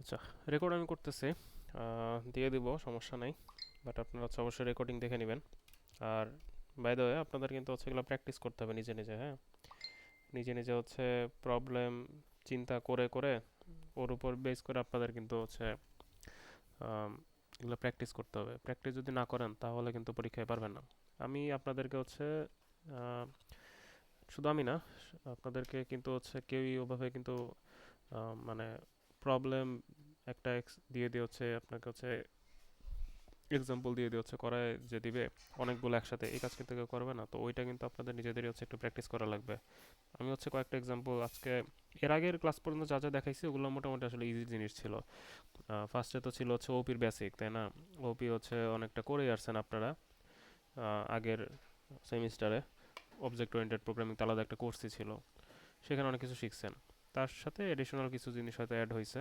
আচ্ছা, রেকর্ড আমি করতেছি, দিয়ে দিব, সমস্যা নাই। বাট আপনারা হচ্ছে অবশ্যই রেকর্ডিং দেখে নেবেন। আর বাই দ্য ওয়ে, আপনাদের কিন্তু হচ্ছে এগুলো প্র্যাকটিস করতে হবে নিজে নিজে, হ্যাঁ। নিজে নিজে হচ্ছে প্রবলেম চিন্তা করে করে ওর উপর বেস করে আপনাদের কিন্তু হচ্ছে আম, এগুলো প্র্যাকটিস করতে হবে। প্র্যাকটিস যদি না করেন তাহলে কিন্তু পরীক্ষায় পারবেন না। আমি আপনাদেরকে হচ্ছে আহ, শুধু আমি না, আপনাদেরকে কিন্তু হচ্ছে কেউই ওভাবে কিন্তু মানে প্রবলেম একটা দিয়ে দিয়ে হচ্ছে আপনাকে হচ্ছে এক্সাম্পল দিয়ে দিয়ে হচ্ছে করায় যে দিবে অনেকগুলো একসাথে, এই কাজ কিন্তু কেউ করবে না। তো ওইটা কিন্তু আপনাদের নিজেদেরই হচ্ছে একটু প্র্যাকটিস করা লাগবে। আমি হচ্ছে কয়েকটা এক্সাম্পল আজকে, এর আগের ক্লাস পর্যন্ত যা যা দেখাইছি ওগুলো মোটামুটি আসলে ইজি জিনিস ছিল। ফার্স্টে তো ছিল হচ্ছে ওপির বেসিক, তাই না? ওপি হচ্ছে অনেকটা করেই আসছেন আপনারা আগের সেমিস্টারে। অবজেক্ট ওরিয়েন্টেড প্রোগ্রামিং তো আলাদা একটা কোর্সই ছিল, সেখানে অনেক কিছু শিখছেন। তার সাথে এডিশনাল কিছু জিনিস হয়তো অ্যাড হয়েছে,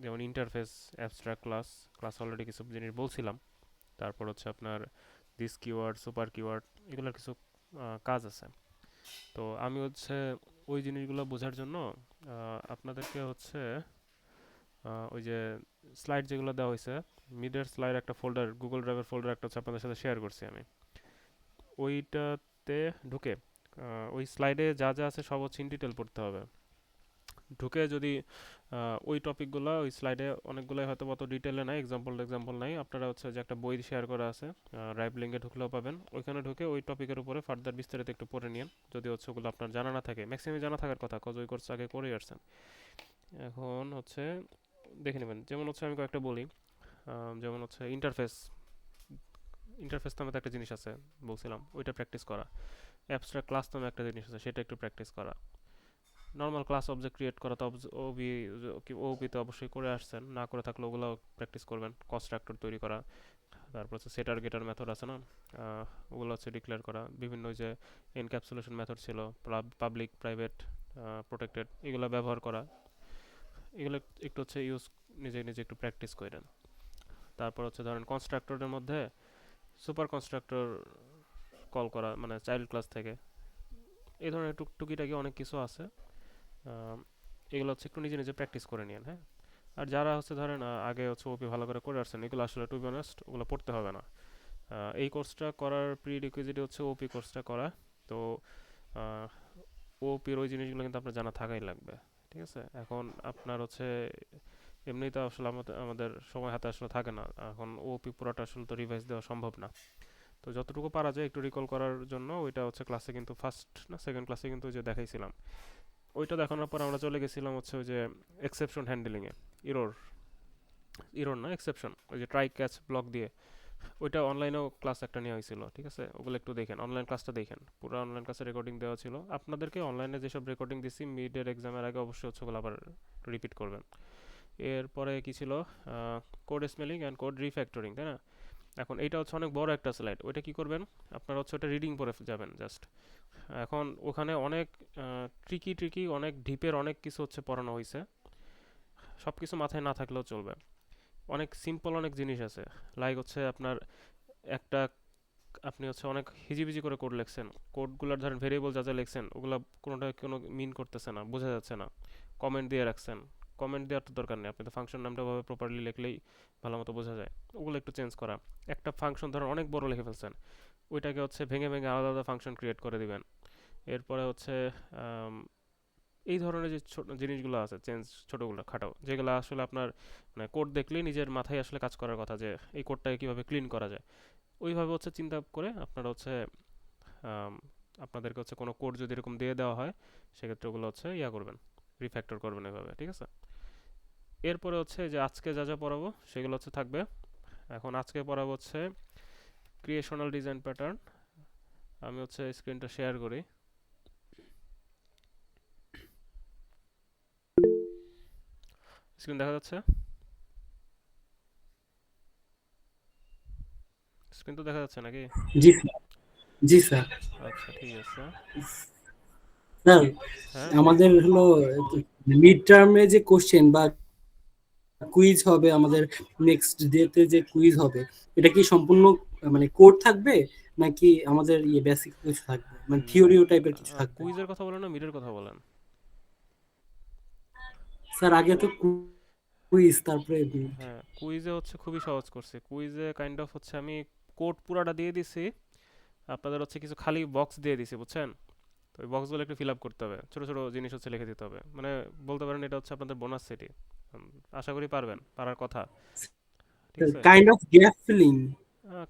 যেমন interface, abstract class, class already কিছু জিনিস বলছিলাম। তারপর হচ্ছে আপনার দিস কিওয়ার্ড, সুপার কিওয়ার্ড, এগুলোর কিছু কাজ আছে। তো আমি হচ্ছে ওই জিনিসগুলো বোঝার জন্য আপনাদেরকে হচ্ছে ওই যে স্লাইড যেগুলো দেওয়া হয়েছে, মিডের স্লাইড একটা ফোল্ডার, গুগল ড্রাইভের ফোল্ডার একটা হচ্ছে আপনাদের সাথে শেয়ার করছি আমি। ওইটাতে ঢুকে ওই স্লাইডে যা যা আছে সব হচ্ছে ইন ডিটেল পড়তে হবে। ঢুকে যদি ওই টপিকগুলো ওই স্লাইডে অনেকগুলোই হয়তো অত ডিটেলে নাই, এক্সাম্পল এক্সাম্পল নাই, আপনারা হচ্ছে যে একটা বই শেয়ার করা আছে, রাইভ লিঙ্কে ঢুকলেও পাবেন, ওইখানে ঢুকে ওই টপিকের উপরে ফার্দার বিস্তারিত একটু পড়ে নিন। যদি হচ্ছে ওগুলো আপনার জানা না থাকে, ম্যাক্সিমাম জানা থাকার কথা, কজ ওই কোর্স আগে করেই আসছেন। এখন হচ্ছে দেখে নেবেন, যেমন হচ্ছে আমি কয়েকটা বলি। যেমন হচ্ছে ইন্টারফেস, ইন্টারফেস নামে তো একটা জিনিস আছে বলছিলাম, ওইটা প্র্যাকটিস করা। অ্যাবস্ট্রাক্ট ক্লাস নামে একটা জিনিস আছে, সেটা একটু প্র্যাকটিস করা। নর্মাল ক্লাস অবজেক্ট ক্রিয়েট করা তো ওবি, ওবিতে অবশ্যই করে আসছেন, না করে থাকলে ওগুলো প্র্যাকটিস করবেন। কনস্ট্রাক্টর তৈরি করা, তারপর হচ্ছে সেটার গেটার মেথড আছে না, ওগুলো হচ্ছে ডিক্লেয়ার করা। বিভিন্ন ওই যে এনক্যাপসুলেশন মেথড ছিল, পাবলিক, প্রাইভেট, প্রোটেক্টেড, এগুলো ব্যবহার করা। এগুলো একটু হচ্ছে ইউজ, নিজে নিজে একটু প্র্যাকটিস করেন। তারপর হচ্ছে ধরেন কনস্ট্রাক্টরের মধ্যে সুপার কনস্ট্রাক্টর কল করা, মানে চাইল্ড ক্লাস থেকে, এই ধরনের টুকিটাকি অনেক কিছু আছে। আম, এগুলো হচ্ছে একটু নিজে নিজে প্র্যাকটিস করে নিন, হ্যাঁ। আর যারা হচ্ছে ধরেন আগে হচ্ছে ওপি ভালো করে করে আসছেন, এগুলো আসলে টু বি অনেস্ট ওগুলো পড়তে হবে না। এই কোর্সটা করার প্রি রিকুইজিট হচ্ছে ওপি কোর্সটা করা। তো ওপির ওই জিনিসগুলো কিন্তু আপনার জানা থাকাই লাগবে, ঠিক আছে? এখন আপনার হচ্ছে এমনিই তো আসলে আমাদের আমাদের সময় হাতে আসলে থাকে না, এখন ওপি পুরোটা আসলে তো রিভাইজ দেওয়া সম্ভব না। তো যতটুকু পারা যায় একটু রিকল করার জন্য ওইটা হচ্ছে ক্লাসে কিন্তু ফার্স্ট না সেকেন্ড ক্লাসে কিন্তু ওই যে দেখাইছিলাম। ওইটা দেখানোর পর আমরা চলে গেছিলাম হচ্ছে ওই যে এক্সেপশন হ্যান্ডলিংয়ে, ইরোর, ইরোর না এক্সেপশন, ওই যে ট্রাই ক্যাচ ব্লক দিয়ে। ওইটা অনলাইনেও ক্লাস একটা নেওয়া হয়েছিল, ঠিক আছে? ওগুলো একটু দেখেন, অনলাইন ক্লাসটা দেখেন, পুরো অনলাইন ক্লাসে রেকর্ডিং দেওয়া ছিল আপনাদেরকে। অনলাইনে যেসব রেকর্ডিং দিছি মিডের এক্সামের আগে অবশ্যই হচ্ছে ওগুলো আবার রিপিট করবেন। এরপরে কি ছিল, code smelling and code refactoring, তাই না? এখন এইটা হচ্ছে অনেক বড় একটা স্লাইড, ওইটা কি করবেন আপনারা হচ্ছে ওটা রিডিং পড়ে যাবেন জাস্ট। এখন ওখানে অনেক ট্রিকি ট্রিকি, অনেক ডিপের অনেক কিছু হচ্ছে পড়ানো হয়েছে, সব কিছু মাথায় না থাকলেও চলবে। অনেক সিম্পল অনেক জিনিস আছে, লাইক হচ্ছে আপনার একটা, আপনি হচ্ছে অনেক হিজিবিজি করে কোড লিখছেন, কোডগুলোর ধরেন ভেরিয়েবল যা যা লিখছেন ওগুলো কোনোটা কোনো মিন করতেছে না, বোঝা যাচ্ছে না, কমেন্ট দিয়ে রাখছেন। কমেন্ট দেওয়ার তো দরকার নেই, আপনি তো ফাংশন নামটা ভাবে প্রপারলি লিখলেই ভালো মতো বোঝা যায়। ওগুলো একটু চেঞ্জ করা। একটা ফাংশন ধরেন অনেক বড় লিখে ফেলছেন, ওইটাকে হচ্ছে ভেঙে ভেঙে আলাদা আলাদা ফাংশন ক্রিয়েট করে দিবেন। এরপরে হচ্ছে আম, এই ধরনের যে ছোট জিনিসগুলো আছে, চেঞ্জ, ছোটোগুলো খাটো, যেগুলো আসলে আপনার মানে কোড দেখলেই নিজের মাথায় আসলে কাজ করার কথা, যে এই কোডটাকে কীভাবে ক্লিন করা যায়, ওইভাবে হচ্ছে চিন্তা করে আপনারা হচ্ছে আম, আপনাদেরকে হচ্ছে কোনো কোড যদি এরকম দিয়ে দেওয়া হয়, সেক্ষেত্রে ওগুলো হচ্ছে ইয়া করবেন, রিফ্যাক্টর করবেন এভাবে, ঠিক আছে? এরপরে হচ্ছে যে আজকে যা যা পড়াবো সেগুলো হচ্ছে থাকবে। এখন আজকে পড়াবো হচ্ছে ক্রিয়েশনাল ডিজাইন প্যাটার্ন। আমি হচ্ছে স্ক্রিনটা শেয়ার করি। স্ক্রিন দেখা যাচ্ছে? স্ক্রিন তো দেখা যাচ্ছে নাকি? জি স্যার। জি স্যার। আচ্ছা, ঠিক আছে। স্যার, হ্যাঁ, বলেন। আমাদের হলো মিড টার্মে যে কোশ্চেন বা কুইজ হবে আমাদের, নেক্সট ডেতে যে কুইজ হবে, এটা কি সম্পূর্ণ মানে কোড থাকবে, নাকি আমাদের ইয়ে বেসিক কিছু থাকবে, মানে থিওরিও টাইপের কিছু থাকবে? কুইজের কথা বলেন না মিডের কথা বলেন? স্যার আগে তো কুইজ তারপরে মিড। হ্যাঁ, কুইজে হচ্ছে খুবই সহজ করছি। কুইজে কাইন্ড অফ হচ্ছে আমি কোড পুরাটা দিয়ে দিছি, আপনাদের হচ্ছে কিছু খালি বক্স দিয়ে দিছি, বুঝছেন? তো ওই বক্সগুলো একটু ফিল আপ করতে হবে, ছোট ছোট জিনিস হচ্ছে লিখে দিতে হবে, মানে বলতে পারেন এটা হচ্ছে আপনাদের বোনাস সিটি। আশা করি পারবেন, পারার কথা, ঠিক আছে? Kind of gap filling.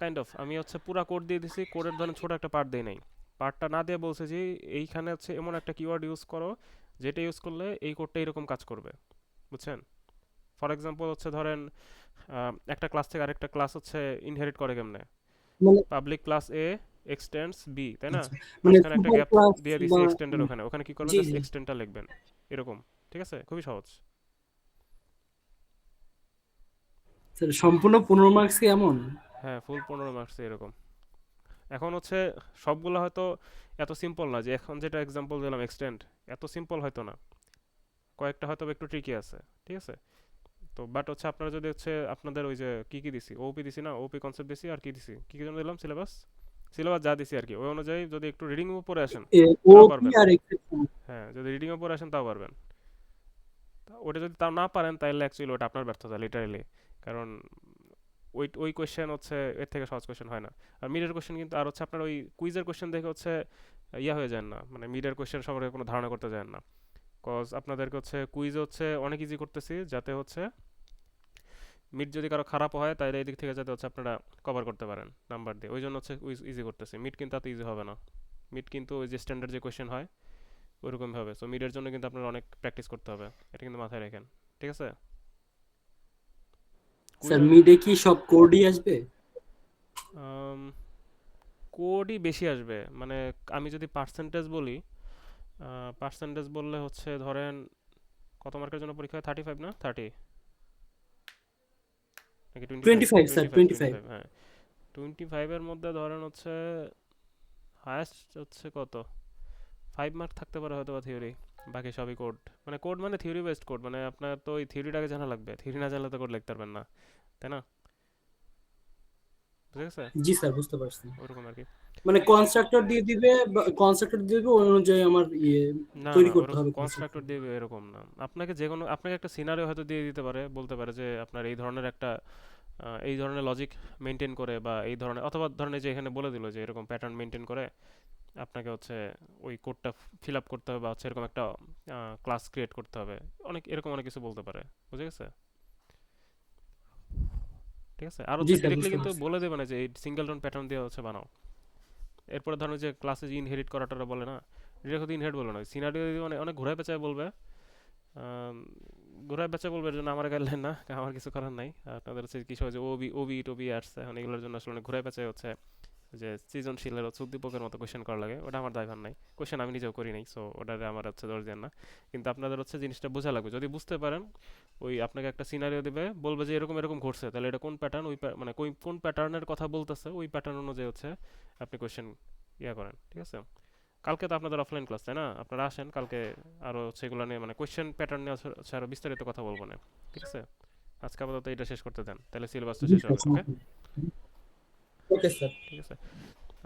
Kind of আমি হচ্ছে পুরা কোড দিয়ে দিছি, কোডের ধরেন ছোট একটা পার্ট দেই নাই। পার্টটা না দিয়ে বলছে যে এইখানে হচ্ছে এমন একটা কিওয়ার্ড ইউজ করো যেটা ইউজ করলে এই কোডটা এরকম কাজ করবে, বুঝছেন? ফর এক্সাম্পল হচ্ছে ধরেন একটা ক্লাস থেকে আরেকটা ক্লাস হচ্ছে ইনহেরিট করে কেমনে, মানে পাবলিক ক্লাস এ এক্সটেন্ডস বি, তাই না? আচ্ছা, মানে মাঝখানে একটা সুপার গ্যাপ ক্লাস দিয়ে দিছি বা এক্সটেন্ডের ওখানে, ওখানে কি করবেন, জি জাস্ট জি এক্সটেন্ডটা লিখবেন, এরকম। ঠিক আছে, খুবই সহজ। স্যার, সম্পূর্ণ 15 মার্কস কি এমন? হ্যাঁ, ফুল 15 মার্কস এরকম। এখন হচ্ছে সবগুলো হয়তো এত সিম্পল না, যে এখন যেটা এক্সাম্পল দিলাম এক্সটেন্ড, এত সিম্পল হয়তো না, কয়েকটা হয়তো একটু ট্রিকি আছে, ঠিক আছে? তো বাট হচ্ছে আপনারা যদি হচ্ছে আপনাদের ওই যে কি কি দিছি, ওপি দিছি না, ওপি কনসেপ্ট দিছি, আর কি দিছি, কি কি যেন দিলাম, সিলেবাস, সিলেবাস যা দিছি আর কি, ওই অনুযায়ী যদি একটু রিডিং উপরে আসেন তাও ওপি পারবেন। আর এক্সেপশন। হ্যাঁ, যদি রিডিং উপরে আসেন তাও পারবেন। ওটা যদি তাও না পারেন তাহলে অ্যাকচুয়ালি ওটা আপনার ব্যর্থতা লিটারালি, কারণ ওই ওই কোয়েশ্চেন হচ্ছে এর থেকে সহজ কোয়েশ্চেন হয় না। আর মিডের কোয়েশ্চেন কিন্তু, আর হচ্ছে আপনার ওই কুইজের কোয়েশ্চেন দেখে হচ্ছে ইয়া হয়ে যায় না, মানে মিডের কোয়েশ্চেন সম্পর্কে কোনো ধারণা করতে যায় না, কজ আপনাদেরকে হচ্ছে কুইজ হচ্ছে অনেক ইজি করতেছি, যাতে হচ্ছে মিড যদি কারো খারাপ হয় তাহলে এই দিক থেকে যাতে হচ্ছে আপনারা কভার করতে পারেন নাম্বার দিয়ে, ওই জন্য হচ্ছে কুইজ ইজি করতেছি। মিড কিন্তু এত ইজি হবে না, মিড কিন্তু ওই যে স্ট্যান্ডার্ড যে কোয়েশ্চেন হয় ওইরকমই হবে। সো মিডের জন্য কিন্তু আপনার অনেক প্র্যাকটিস করতে হবে, এটা কিন্তু মাথায় রাখেন, ঠিক আছে? স্যার, কুইজের মিডে কি সব কোডই আসবে? কোডই বেশি আসবে, মানে আমি যদি পার্সেন্টেজ বলি, পার্সেন্টেজ বললে হচ্ছে ধরেন কত মার্কের জন্য পরীক্ষা হয়, 35 না 30 নাকি 25? 25 স্যার, 25, 25। 25, হ্যাঁ। 25-এর মধ্যে ধরেন হচ্ছে হায়েস্ট হচ্ছে কত, 5 মার্ক থাকতে পারে হয়তো বা থিওরি, বাকি সবই কোড। মানে কোড মানে থিওরি বেসড কোড, মানে আপনার তো ওই থিওরিটাকে জানা লাগবে, থিওরি না জানলে তো কোড লিখতে পারবেন না, তাই না? বুঝে গেছে? জি স্যার, বুঝতে পারছি। ওরকম আর কি। মানে কনস্ট্রাক্টর দিয়ে দিবে, কনস্ট্রাক্টর দিয়ে দিবে, ওই অনুযায়ী আমার না তৈরি না, করতে ওরকম হবে কনস্ট্রাক্টর কনস্ট্রাক্টর। দিয়ে এরকম না, আপনাকে যে কোনো, আপনাকে একটা সিনারিও হয়তো দিয়ে দিতে পারে, বলতে পারে যে আপনার এই ধরনের একটা এই ধরনের লজিক মেনটেন করে, বা এই ধরনের, অথবা ধরনের যে এখানে বলে দিল যে এরকম প্যাটার্ন মেনটেন করে আপনাকে হচ্ছে ওই কোডটা ফিল আপ করতে হবে, বা হচ্ছে এরকম একটা ক্লাস ক্রিয়েট করতে হবে, অনেক এরকম অনেক কিছু বলতে পারে, বুঝে গেছে? ঠিক আছে, আর জি হচ্ছে স্যার, ডিরেক্টলি বুঝতে কিন্তু পারছি। বলে দেবে না যে এই সিঙ্গেল টোন প্যাটার্ন দিয়ে হচ্ছে বানাও। এরপরে ধরো যে ক্লাসে যে ইনহেরিট করাটা বলে না, ডিরেক্ট ইনহেরিট বলে না, সিনারিও মানে অনেক ঘুরায় পেঁচায় বলবে। আম, ঘুরায় পেঁচায় বলবে, এর জন্য আমার গাইডলাইন না, আমার কিছু করার নাই। আপনাদের হচ্ছে কিছু হয় যে ওবি ওবি টবি আসছে, এখন এগুলোর জন্য আসলে অনেক ঘুরায় পেঁচায় হচ্ছে যে সৃজনশীলের হচ্ছে উদ্দীপকের মতো কোয়েশ্চেন করা লাগে, ওটা আমার দায়ভার নাই, কোয়েশ্চেন আমি নিজেও করি নাই, সো ওটারে আমার হচ্ছে দোষ দেন না। কিন্তু আপনাদের হচ্ছে জিনিসটা বোঝা লাগবে, যদি বুঝতে পারেন ওই আপনাকে একটা সিনারিও দিবে, বলবে যে এরকম এরকম ঘটছে, তাহলে এটা কোন প্যাটার্ন, ওই মানে কোন প্যাটার্নের কথা বলতেছে, ওই প্যাটার্ন অনুযায়ী হচ্ছে আপনি কোয়েশ্চেন ইয়া করেন, ঠিক আছে? কালকে তো আপনাদের অফলাইন ক্লাস, তাই না? আপনারা আসেন কালকে, আরও হচ্ছে এগুলো নিয়ে মানে কোয়েশ্চেন প্যাটার্ন নিয়ে হচ্ছে আরও বিস্তারিত কথা বলবো না, ঠিক আছে? আজকে আপাতত এটা শেষ করতে দেন, তাহলে সিলেবাসটা জি শেষ স্যার, হবে, ওকে? সমস্যা নেই। Okay sir. ঠিক আছে,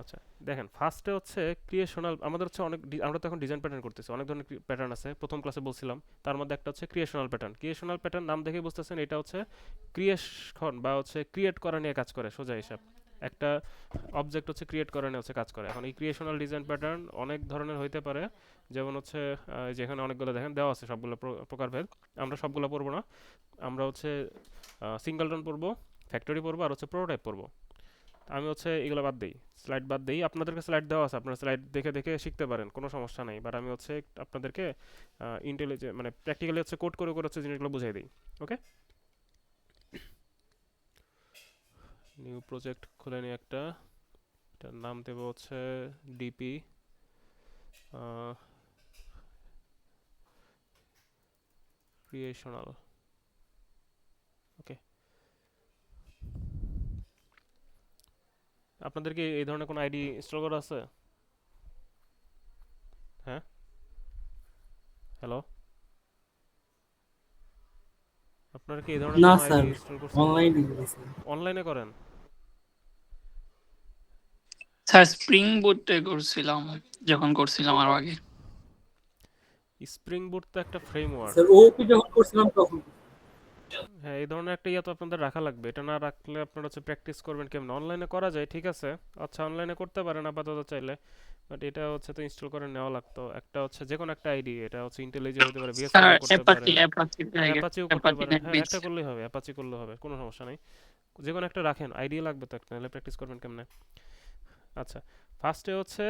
আচ্ছা। দেখেন ফার্স্টে হচ্ছে ক্রিয়েশনাল, আমাদের হচ্ছে অনেক আমরা তো এখন ডিজাইন প্যাটার্ন করতেছি, অনেক ধরনের প্যাটার্ন আছে, প্রথম ক্লাসে বলছিলাম। তার মধ্যে একটা হচ্ছে ক্রিয়েশনাল প্যাটার্ন। ক্রিয়েশনাল প্যাটার্ন নাম দেখে বুঝতেছেন এটা হচ্ছে ক্রিয়েশন বা হচ্ছে ক্রিয়েট করা নিয়ে কাজ করে, সোজা হিসাব। একটা অবজেক্ট হচ্ছে ক্রিয়েট করা নিয়ে হচ্ছে কাজ করে। এখন এই ক্রিয়েশনাল ডিজাইন প্যাটার্ন অনেক ধরনের হইতে পারে, যেমন হচ্ছে যেখানে অনেকগুলো দেখেন দেওয়া আছে, সবগুলো প্রকারভেদ, আমরা সবগুলো পড়বো না। আমরা হচ্ছে সিঙ্গলটন পড়বো, ফ্যাক্টরি পড়বো, আর হচ্ছে প্রোটোটাইপ পড়বো। আমি হচ্ছে এগুলো বাদ দিই, স্লাইড বাদ দিই। আপনাদেরকে স্লাইড দেওয়া আছে, আপনারা স্লাইড দেখে দেখে শিখতে পারেন, কোনো সমস্যা নেই, বাট আমি হচ্ছে আপনাদেরকে ইন্টেলিজেন্ট মানে প্র্যাকটিক্যালি হচ্ছে কোড করে করে হচ্ছে জিনিসগুলো বুঝাই দিই, ওকে? নিউ প্রজেক্ট খুলে নিই একটা, এটার নাম দেবো হচ্ছে ডিপি ক্রিয়েশনাল, ওকে? আপনাদের কি এই ধরনের কোনো আইডি ইনস্টল করা আছে? হ্যাঁ, হ্যালো, আপনারা কি এই ধরনের না কোনো আইডি স্যার, ইনস্টল করছেন? অনলাইনে। অনলাইনে করেন? স্যার স্প্রিং বুটে করছিলাম, যখন করছিলাম আরো আগে। স্প্রিং বুট তো একটা ফ্রেমওয়ার্ক। স্যার, ওপি যখন করছিলাম তখন। হ্যাঁ, এই ধরনের একটা ইয়া তো আপনাদের রাখা লাগবে। এটা না রাখলে আপনারা হচ্ছে প্র্যাকটিস করবেন কেমন? অনলাইনে করা যায়, ঠিক আছে। আচ্ছা, অনলাইনে করতে পারেন আপাতত চাইলে, বাট এটা হচ্ছে তো ইনস্টল করে নেওয়া লাগতো। একটা হচ্ছে যে কোনো একটা আইডি, এটা হচ্ছে ইন্টেলিজে হতে পারে, স্যার ভিএসকোডও করতে অ্যাপাচি পারেন, অ্যাপাচি অ্যাপাচিও করতে অ্যাপাচি পারেন। হ্যাঁ, নেটবিজ। একটা করলেই হবে, অ্যাপাচি করলেও হবে, কোনো সমস্যা নেই। যে কোনো একটা রাখেন, আইডি লাগবে তো একটা, নাহলে প্র্যাকটিস করবেন কেমনে? আচ্ছা, ফার্স্টে হচ্ছে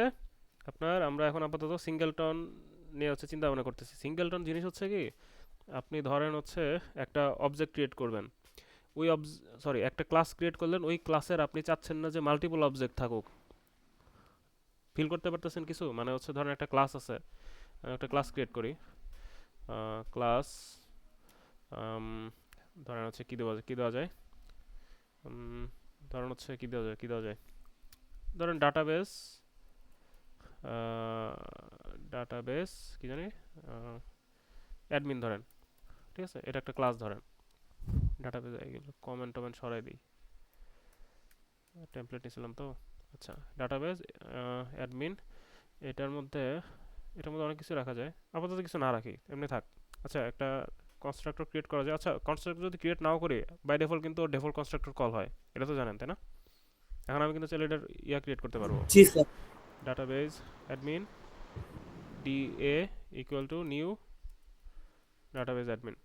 আপনার, আমরা এখন আপাতত সিঙ্গেলটন নিয়ে হচ্ছে চিন্তা ভাবনা করতেছি। সিঙ্গেলটন জিনিস হচ্ছে কি, আপনি ধরেন হচ্ছে একটা অবজেক্ট ক্রিয়েট করবেন, ওই সরি, একটা ক্লাস ক্রিয়েট করলেন, ওই ক্লাসের আপনি চাচ্ছেন না যে মাল্টিপল অবজেক্ট থাকুক। ফিল করতে পারতেছেন কিছু? মানে হচ্ছে ধরেন একটা ক্লাস আছে, আমি একটা ক্লাস ক্রিয়েট করি, ক্লাস ধরেন হচ্ছে কি দেওয়া যায়, উম, ধরেন হচ্ছে কি দেওয়া যায়, ধরেন ডাটাবেস, ডাটাবেস কি জানি, অ্যাডমিন ধরেন, ঠিক আছে, এটা একটা ক্লাস ধরেন। ডাটাবেস এগুলো কমেন্ট টমেন্ট সরাই দিই, টেমপ্লেট নিয়েছিলাম তো। আচ্ছা, ডাটাবেস অ্যাডমিন, এটার মধ্যে এটার মধ্যে অনেক কিছু রাখা যায়, আপাতত কিছু না রাখি, এমনি থাক। আচ্ছা, একটা কনস্ট্রাক্টর ক্রিয়েট করা যায়। আচ্ছা, কনস্ট্রাক্টর যদি ক্রিয়েট নাও করি, বাই ডিফল্ট কিন্তু ডিফল্ট কনস্ট্রাক্টর কল হয়, এটা তো জানেন তাই না? এখন আমি কিন্তু চাইলে এটার ইয়া ক্রিয়েট করতে পারবো, জি sir. Database admin DA equal to new database admin.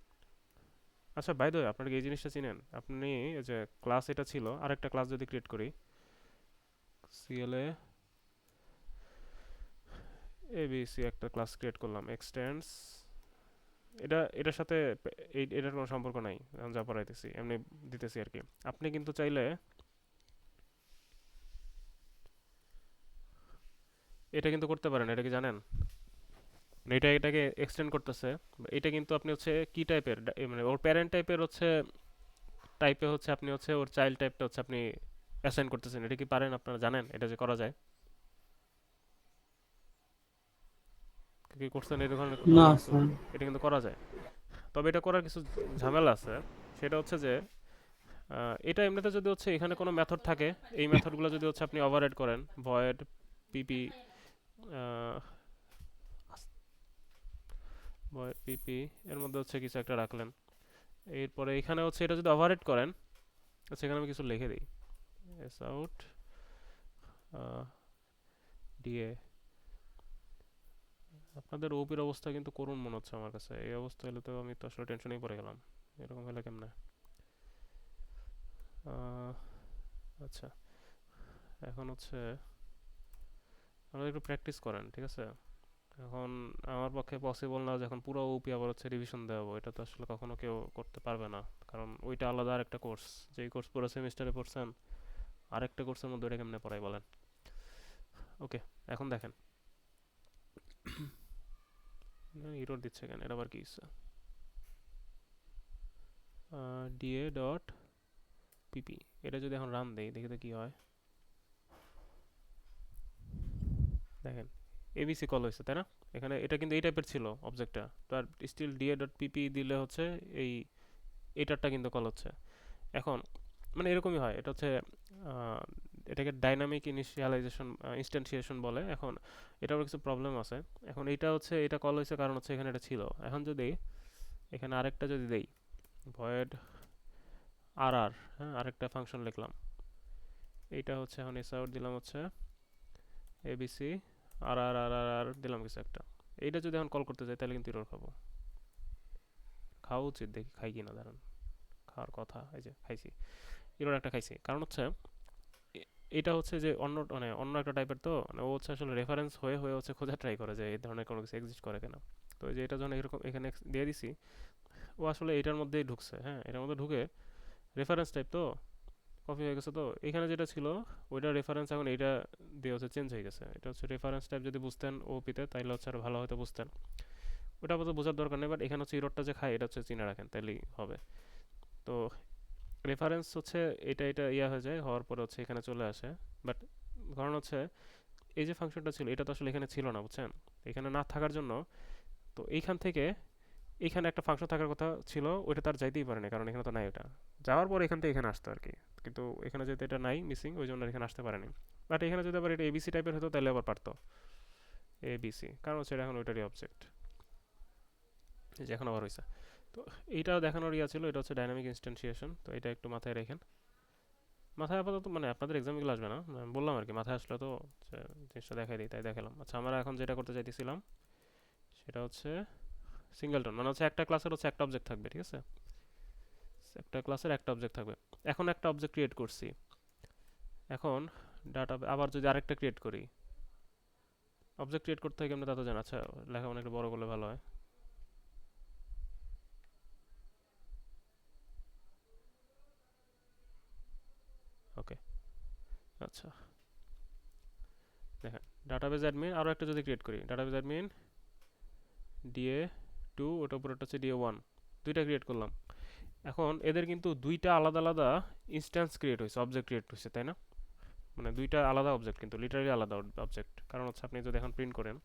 আচ্ছা, বাই দ্য ওয়ে, আপনারা কি এই জিনিসটা চিনেন? আপনি এই যে ক্লাস এটা ছিল, আরেকটা ক্লাস যদি ক্রিয়েট করি, সিএলএ এবিসি একটা ক্লাস ক্রিয়েট করলাম, এক্সটেন্ডস, এটার সাথে এটার কোনো সম্পর্ক নাই, আমি যা পড়াইতেছি এমনি দিতেছি আর কি। আপনি কিন্তু চাইলে এটা কিন্তু করতে পারেন, এটা কি জানেন? মানে এটাকে এক্সটেন্ড করতেছে, এটা কিন্তু আপনি হচ্ছে কি টাইপের, মানে ওর প্যারেন্ট টাইপের হচ্ছে, টাইপে হচ্ছে আপনি হচ্ছে ওর চাইল্ড টাইপটা হচ্ছে আপনি অ্যাসাইন করতেছেন। এটা কি পারেন? আপনারা জানেন এটা যে করা যায়? কি করছেন এই না ধরনের কিছু? স্যার। এটা কিন্তু করা যায়, তবে এটা করার কিছু ঝামেলা আছে। সেটা হচ্ছে যে এটা এমনিতে যদি হচ্ছে এখানে কোনো মেথড থাকে, এই মেথডগুলো যদি হচ্ছে আপনি ওভাররাইড করেন, ভয়েড পিপি, ভয়েড পিপি, এর মধ্যে হচ্ছে কিছু একটা রাখলেন, এরপরে এখানে হচ্ছে এটা যদি ওভাররাইড করেন, সেখানে আমি কিছু লিখে দিই, এস আউট ডিএ। আপনাদের ওপির অবস্থা কিন্তু করুণ মনে হচ্ছে আমার কাছে, এই অবস্থা হলে তো আমি তো আসলে টেনশনেই পড়ে গেলাম, এরকম হলে কেমনে? আহ, আচ্ছা, এখন হচ্ছে আপনারা একটু প্র্যাকটিস করেন, ঠিক আছে? এখন আমার পক্ষে পসিবল না যে এখন পুরো ওপি আবার হচ্ছে রিভিশন দেওয়াবো, এটা তো আসলে কখনো কেউ করতে পারবে না, কারণ ওইটা আলাদা আরেকটা কোর্স। যেই কোর্স পুরো সেমিস্টারে পড়ছেন, আরেকটা কোর্সের মধ্যে ওটা কেমনে পড়াই বলেন? ওকে, এখন দেখেন, ইরোর দিচ্ছে কেন, এটা আবার কি হচ্ছে? ডিএ ডট পিপি, এটা যদি এখন রান দেই, দেখি তো কি হয়। দেখেন, এবিসি কল হয়েছে তাই না? এখানে এটা কিন্তু এই টাইপের ছিল অবজেক্টটা, তো আর স্টিল ডিএ ডট পিপি দিলে হচ্ছে এই এটারটা কিন্তু কল হচ্ছে। এখন মানে এরকমই হয়, এটা হচ্ছে আহ, এটাকে ডাইনামিক ইনিশিয়ালাইজেশন ইনস্ট্যান্টিয়েশন বলে। এখন এটার কিছু প্রবলেম আছে। এখন এটা হচ্ছে এটা কল হয়েছে কারণ হচ্ছে এখানে এটা ছিল। এখন যদি এখানে আরেকটা যদি দেই, ভয়েড আর আর, হ্যাঁ, আরেকটা ফাংশন লিখলাম, এইটা হচ্ছে এখন এস আউট দিলাম হচ্ছে এবিসি আর আর আর আর আর দিলাম কিছু একটা, এইটা যদি এখন কল করতে যাই তাহলে কিন্তু এরর খাবো। খাওয়া উচিত, দেখি খাই কিনা, দাঁড়ান, খাওয়ার কথা, এই যে খাইছি, এরর একটা খাইছি। কারণ হচ্ছে এটা হচ্ছে যে অন্য মানে অন্য একটা টাইপের, তো মানে ও হচ্ছে আসলে রেফারেন্স হয়ে হয়ে হচ্ছে খোঁজার ট্রাই করে যে এই ধরনের কোনো কিছু এক্সিস্ট করে কিনা। তো এই যে এটা যখন এরকম এখানে দিয়ে দিছি, ও আসলে এটার মধ্যেই ঢুকছে, হ্যাঁ, এটার মধ্যে ঢুকে রেফারেন্স টাইপ তো কপি হয়ে গেছে, তো এখানে যেটা ছিল ওইটা রেফারেন্স এখন এইটা দিয়ে হচ্ছে চেঞ্জ হয়ে গেছে। এটা হচ্ছে রেফারেন্স টাইপ, যদি বুঝতেন ওপিতে তাইলে হচ্ছে আরো ভালো হয়তো বুঝতেন। ওটা আপাতত বোঝার দরকার নেই, বাট এখানে হচ্ছে ইরোডটা যে খায় এটা হচ্ছে চিনে রাখেন, তাইলেই হবে। তো রেফারেন্স হচ্ছে এটা এটা ইয়া হয়ে যায়, হওয়ার পরে হচ্ছে এখানে চলে আসে। বাট কারণ হচ্ছে এই যে ফাংশনটা ছিল এটা তো আসলে এখানে ছিল না, বুঝছেন? এখানে না থাকার জন্য, তো এইখান থেকে এইখানে একটা ফাংশন থাকার কথা ছিল, ওইটা তার যাইতেই পারে না, কারণ এখানে তো নাই ওটা। যাওয়ার পর এখান থেকে এখানে আসতো আর কি, কিন্তু এখানে যেহেতু এটা নাই, মিসিং, ওই জন্য আর এখানে আসতে পারেনি। বাট এখানে যদি আবার এটা এবিসি টাইপের হতো তাহলে আবার পারতো, এবিসি, কারণ হচ্ছে এটা এখন ওইটারই অবজেক্ট, যে এখন আবার হয়েছে। তো এইটাও দেখানোর ইয়া ছিল, এটা হচ্ছে ডাইনামিক ইনস্ট্যান্টিয়েশন। তো এটা একটু মাথায় রাখেন। মাথায় আপাতত মানে আপনাদের এক্সাম এগুলো আসবে না, আমি বললাম আর কি, মাথায় আসলে তো হচ্ছে জিনিসটা দেখাই দিই, তাই দেখালাম। আচ্ছা, আমরা এখন যেটা করতে চাইতেছিলাম সেটা হচ্ছে সিঙ্গেলটন, মানে হচ্ছে একটা ক্লাসের হচ্ছে একটা অবজেক্ট থাকবে, ঠিক আছে? একটা ক্লাসের একটা অবজেক্ট থাকবে। এখন একটা অবজেক্ট ক্রিয়েট করছি, এখন ডাটা আবার যদি আরেকটা ক্রিয়েট করি, অবজেক্ট ক্রিয়েট করতে হয় কেমন তা তো জানা। আচ্ছা, লেখা অনেকটা বড় করলে ভালো হয়। ওকে, আচ্ছা দেখেন, ডাটাবেজ অ্যাডমিন আরও একটা যদি ক্রিয়েট করি, ডাটাবেজ অ্যাডমিন DA2, ওটার উপর একটা হচ্ছে DA1, দুইটা ক্রিয়েট করলাম। এখন এদের কিন্তু দুইটা আলাদা আলাদা ইনস্ট্যান্স ক্রিয়েট হয়েছে, অবজেক্ট ক্রিয়েট হয়েছে, তাই না? মানে দুইটা আলাদা অবজেক্ট, কিন্তু লিটারালি আলাদা অবজেক্ট। কারণ হচ্ছে আপনি যদি এখন প্রিন্ট করেন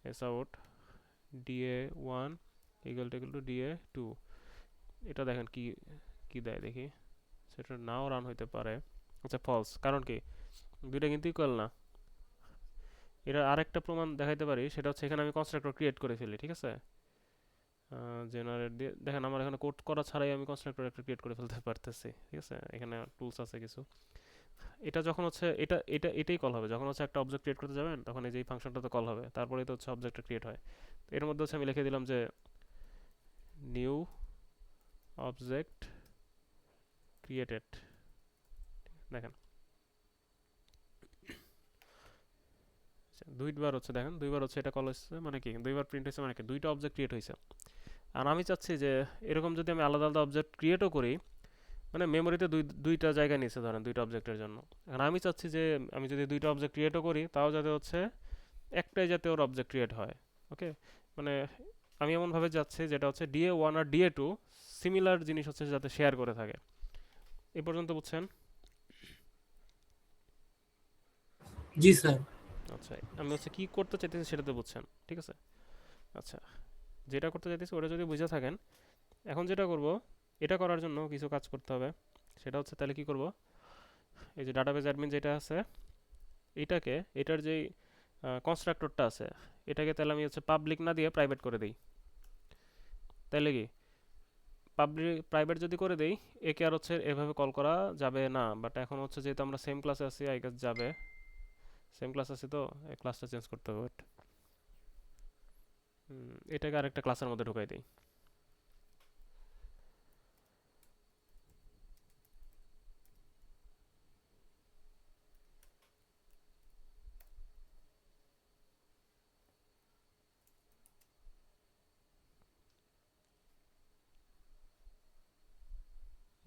S out DA1 equal to DA2, এটা দেখেন কি কি দেয় দেখি। সেটা নাও রান হইতে পারে। আচ্ছা, ফলস, কারণ কি দুইটা কিন্তু ইকুয়াল না। এটা আরেকটা প্রমাণ দেখাইতে পারি, সেটা হচ্ছে এখানে আমি কনস্ট্রাক্টর ক্রিয়েট করে ফেলি, ঠিক আছে? জেনারেট দিয়ে দেখেন, আমার এখানে কোড করা ছাড়াই আমি কনস্ট্রাক্টর একটা ক্রিয়েট করে ফেলতে পারতেছি, ঠিক আছে? এখানে টুলস আছে কিছু। এটা যখন হচ্ছে এটাই কল হবে যখন হচ্ছে একটা অবজেক্ট ক্রিয়েট করতে যাবেন, তখন এই যে এই ফাংশনটাতে কল হবে, তারপরেই তো হচ্ছে অবজেক্টটা ক্রিয়েট হয়। তো এর মধ্যে হচ্ছে আমি লিখে দিলাম যে নিউ অবজেক্ট ক্রিয়েটেড। দেখেন দুইবার হচ্ছে, দেখেন দুইবার হচ্ছে এটা কল হচ্ছে, মানে কি দুইবার প্রিন্ট হয়েছে, মানে কি দুইটা অবজেক্ট ক্রিয়েট হয়েছে। আর আমি চাচ্ছি যে এরকম যদি আমি আলাদা আলাদা অবজেক্ট ক্রিয়েটও করি, মানে মেমোরিতে দুইটা জায়গা নিচ্ছে ধরেন দুইটা অবজেক্টের জন্য। এখন আমি চাচ্ছি যে আমি যদি দুইটা অবজেক্ট ক্রিয়েটও করি, তাও যাতে হচ্ছে একটাই যাতে ওর অবজেক্ট ক্রিয়েট হয়। ওকে, মানে আমি এমনভাবে যাচ্ছি যেটা হচ্ছে DA1 আর DA2 সিমিলার জিনিস হচ্ছে যাতে শেয়ার করে থাকে। এই পর্যন্ত বুঝছেন? জি স্যার। আচ্ছা, আমি হচ্ছে কি করতে চাইতেছি সেটা তো বুঝছেন, ঠিক আছে? আচ্ছা, যেটা করতে চাইতেছি ওটা যদি বুঝে থাকেন, এখন যেটা করব, এটা করার জন্য কিছু কাজ করতে হবে। সেটা হচ্ছে তাহলে কি করব, এই যে ডাটাবেজ অ্যাডমিন যেটা আছে, এটার যেই কনস্ট্রাক্টরটা আছে, এটাকে তাহলে আমি হচ্ছে পাবলিক না দিয়ে প্রাইভেট করে দিই। তাইলে কি পাবলিক প্রাইভেট যদি করে দেই, একে আর হচ্ছে এভাবে কল করা যাবে না। বাট এখন হচ্ছে যেহেতু আমরা সেম ক্লাসে আছি, আই গেস যাবে। সেম ক্লাস আছে, তো এই ক্লাসটা চেঞ্জ করতে হবে। Wait, এটাকে আরেকটা ক্লাসের মধ্যে ঢুকাই দিই।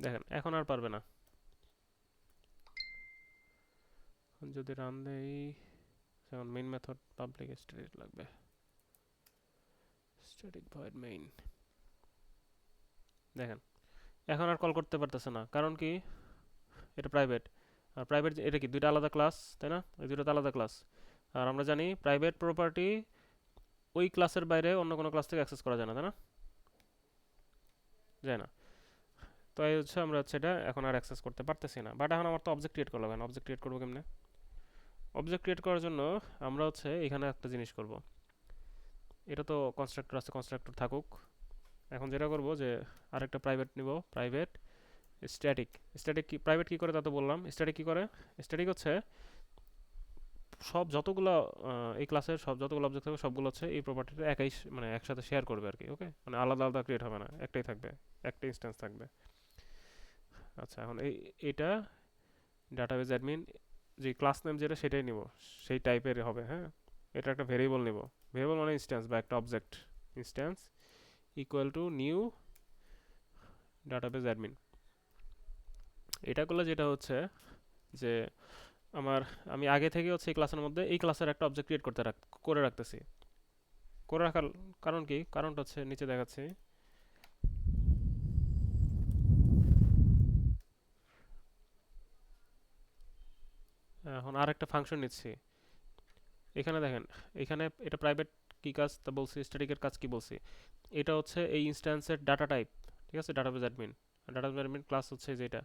দেখেন এখন আর পারবে না। এখন যদি রান দেই, যেমন মেইন মেথড পাবলিক স্ট্যাটিক লাগবে, স্ট্যাটিক ভয়েড মেইন। দেখেন এখন আর কল করতে পারতেছে না, কারণ কি এটা প্রাইভেট। আর প্রাইভেট এটা কি দুইটা আলাদা ক্লাস, তাই না? এই দুটো তো আলাদা ক্লাস। আর আমরা জানি প্রাইভেট প্রপার্টি ওই ক্লাসের বাইরে অন্য কোনো ক্লাস থেকে অ্যাক্সেস করা যায় না, তাই না? যায় না। তো এই হচ্ছে আমরা হচ্ছে এটা এখন আর অ্যাক্সেস করতে পারতেছি না। বাট এখন আমার তো অবজেক্ট ক্রিয়েট করতে হবে। অবজেক্ট ক্রিয়েট করবো কেমনে? অবজেক্ট ক্রিয়েট করার জন্য আমরা হচ্ছে এখানে একটা জিনিস করব। এটা তো কনস্ট্রাক্টর আছে, কনস্ট্রাক্টর থাকুক। এখন যেটা করব যে আরেকটা প্রাইভেট নিব, প্রাইভেট স্ট্যাটিক। স্ট্যাটিক কি প্রাইভেট কি করে তা তো বললাম। স্ট্যাটিক কি করে? স্ট্যাটিক হচ্ছে সব যতগুলো এই ক্লাসের সব যতগুলো অবজেক্ট থাকবে সবগুলো হচ্ছে এই প্রপার্টিটা মানে একসাথে শেয়ার করবে আর কি। ওকে, মানে আলাদা আলাদা ক্রিয়েট হবে না, একটাই থাকবে, একটা ইনস্ট্যান্স থাকবে। আচ্ছা, এখন এইটা ডাটাবেজ অ্যাডমিন যে ক্লাস নেম যেটা সেটাই নিব, সেই টাইপের হবে। হ্যাঁ, এটা একটা ভেরিয়েবল নিব। ভেরিয়েবল মানে ইনস্ট্যান্স বা একটা object. Instance equal to new database admin. এটা করলে যেটা হচ্ছে যে আমি আগে থেকে হচ্ছে এই ক্লাসের মধ্যে এই ক্লাসের একটা অবজেক্ট ক্রিয়েট করে রাখতেছি। করে রাখার কারণ কি? কারণটা হচ্ছে নিচে দেখাচ্ছি। এখন আর একটা ফাংশন নিচ্ছি। এখানে দেখেন, এখানে এটা প্রাইভেট কি কাজ তা বলছি, স্ট্যাটিকের কাজ কি বলছি। এটা হচ্ছে এই ইনস্ট্যান্সের ডাটা টাইপ, ঠিক আছে? Database admin, database admin class হচ্ছে যেটা,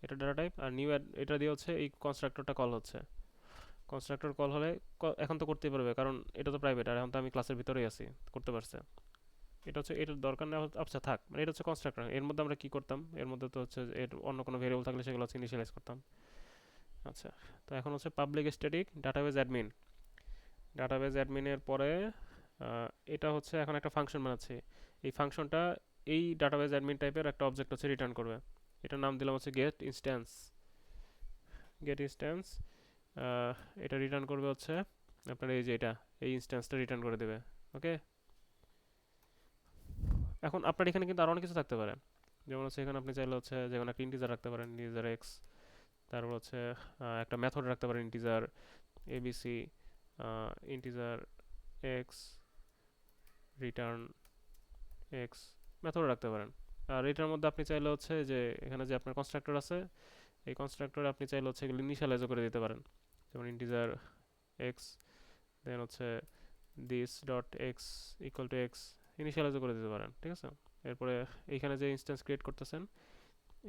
এটা ডাটা টাইপ। আর নিউ এটা দিয়ে হচ্ছে এই কনস্ট্রাক্টরটা কল হচ্ছে। কনস্ট্রাক্টর কল হলে এখন তো করতেই পারবে, কারণ এটা তো প্রাইভেট, আর এখন তো আমি ক্লাসের ভিতরেই আছি, করতে পারছে। এটা হচ্ছে এটার দরকার না, আচ্ছা থাক, মানে এটা হচ্ছে কনস্ট্রাক্টর। এর মধ্যে আমরা কি করতাম, এর মধ্যে তো হচ্ছে এর অন্য কোনো ভেরিয়েবল থাকলে সেগুলো হচ্ছে ইনিশিয়ালাইজ করতাম। আচ্ছা, তো এখন হচ্ছে public static database admin. Database অ্যাডমিনের পরে এটা হচ্ছে এখন একটা ফাংশন বানাচ্ছি। এই ফাংশনটা এই ডাটাবেজ অ্যাডমিন টাইপের একটা অবজেক্ট হচ্ছে রিটার্ন করবে। এটার নাম দিলাম হচ্ছে গেট ইনস্ট্যান্স। গেট ইনস্ট্যান্স এটা রিটার্ন করবে হচ্ছে আপনার এই যে এটা, এই ইনস্ট্যান্সটা রিটার্ন করে দেবে। ওকে, এখন আপনার এখানে কিন্তু আরও অনেক কিছু থাকতে পারে। যেমন হচ্ছে এখানে আপনি চাইলে হচ্ছে যেমন একটা ইন্টিজার রাখতে পারেন, ইন্টিজার এক্স, তারপর হচ্ছে একটা মেথড রাখতে পারেন integer ABC, integer x return x, method রাখতে পারেন। আর এটার মধ্যে আপনি চাইলে হচ্ছে যে এখানে যে আপনার কনস্ট্রাক্টর আছে, এই কনস্ট্রাক্টরে আপনি চাইলে হচ্ছে এগুলো ইনিশিয়ালাইজও করে দিতে পারেন। যেমন ইন্টিজার এক্স, দেন হচ্ছে this dot x equal to x, ইনিশিয়ালাইজও করে দিতে পারেন। ঠিক আছে, এরপরে এইখানে যে ইনস্ট্যান্স ক্রিয়েট করতেছেন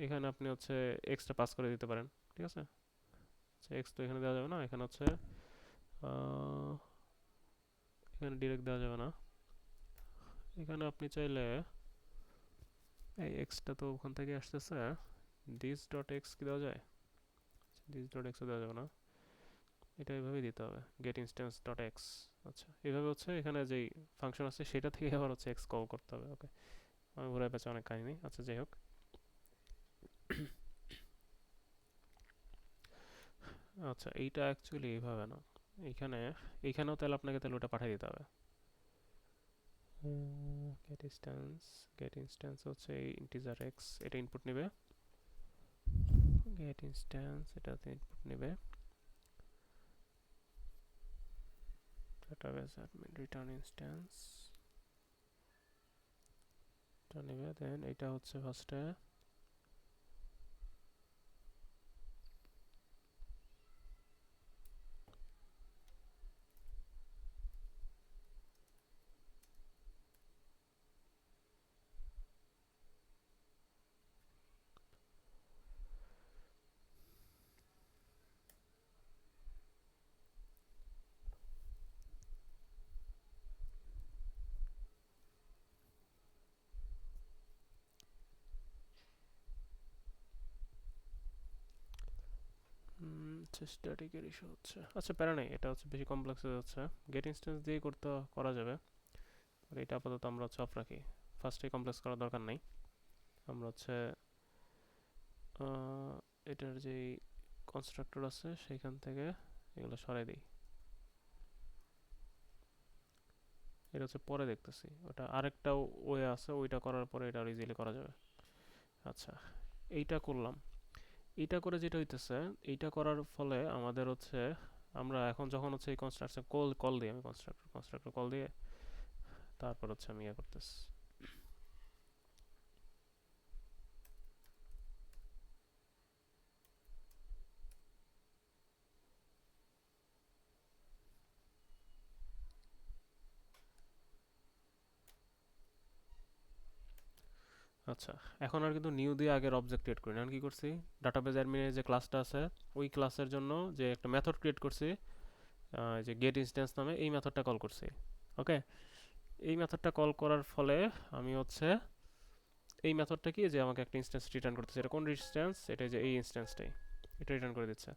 এখানে আপনি হচ্ছে এক্সটা পাস করে দিতে পারেন। ঠিক আছে, আচ্ছা এক্স তো এখানে দেওয়া যাবে না, এখানে হচ্ছে এখানে ডিরেক্ট দেওয়া যাবে না। এখানে আপনি চাইলে এই এক্সটা তো ওখান থেকে আসতেছে, দিস ডট এক্স কি দেওয়া যায়? দিস ডট এক্সও দেওয়া যাবে না, এটা এইভাবেই দিতে হবে, গেট ইনস্ট্যান্স ডট এক্স। আচ্ছা, এইভাবে হচ্ছে এখানে যেই ফাংশন আছে সেটা থেকে আবার হচ্ছে এক্স কল করতে হবে। ওকে, আমি ঘুরে পেঁচে অনেক কাহিনী। আচ্ছা যাই হোক, আচ্ছা এইটা অ্যাকচুয়ালি এইভাবে না, এইখানে এইখানেও তাহলে আপনাকে তাহলে ওটা পাঠিয়ে দিতে হবে। গেট ইনস্ট্যান্স, গেট ইনস্ট্যান্স হচ্ছে এই ইন্টিজার এক্স, এটা ইনপুট নেবে। গেট ইনস্ট্যান্স এটাতে ইনপুট নেবে, database admin return instance এটা নেবে। দেন এটা হচ্ছে ফার্স্টে স্ট্যাটিকের ইস্যু হচ্ছে। আচ্ছা প্যারা নেই, এটা হচ্ছে বেশি কমপ্লেক্স হয়ে যাচ্ছে, গেট ইনস্ট্যান্স দিয়ে করা যাবে। আর এটা আপাতত আমরা হচ্ছে অফ রাখি, ফার্স্টে কমপ্লেক্স করার দরকার নাই। আমরা হচ্ছে এটার যেই কনস্ট্রাক্টর আছে সেইখান থেকে এগুলো সরাই দিই। এটা হচ্ছে পরে দেখতেছি, ওটা আরেকটা ওয়ে আছে, ওইটা করার পরে এটা ইজিলি করা যাবে। আচ্ছা, এইটা করলাম। এইটা করে যেটা হইতেছে, এইটা করার ফলে আমাদের হচ্ছে আমরা এখন যখন হচ্ছে এই কনস্ট্রাকশন কল দিই, আমি কনস্ট্রাক্টর কল দিয়ে তারপর হচ্ছে আমি ইয়ে করতেছি। আচ্ছা, এখন আর কিন্তু নিউ দিয়ে আগের অবজেক্ট ক্রিয়েট করি না, কি করছি, ডাটাবেজ অ্যাডমিনের যে ক্লাসটা আছে ওই ক্লাসের জন্য যে একটা মেথড ক্রিয়েট করছি, যে গেট ইনস্ট্যান্স নামে, এই মেথডটা কল করছি। ওকে, এই মেথডটা কল করার ফলে আমি হচ্ছে এই মেথডটা কি যে আমাকে একটা ইনস্ট্যান্স রিটার্ন করতেছে। এটা কোন ইনস্ট্যান্স? এটা যে এই ইনস্ট্যান্সটাই, এটা রিটার্ন করে দিচ্ছে।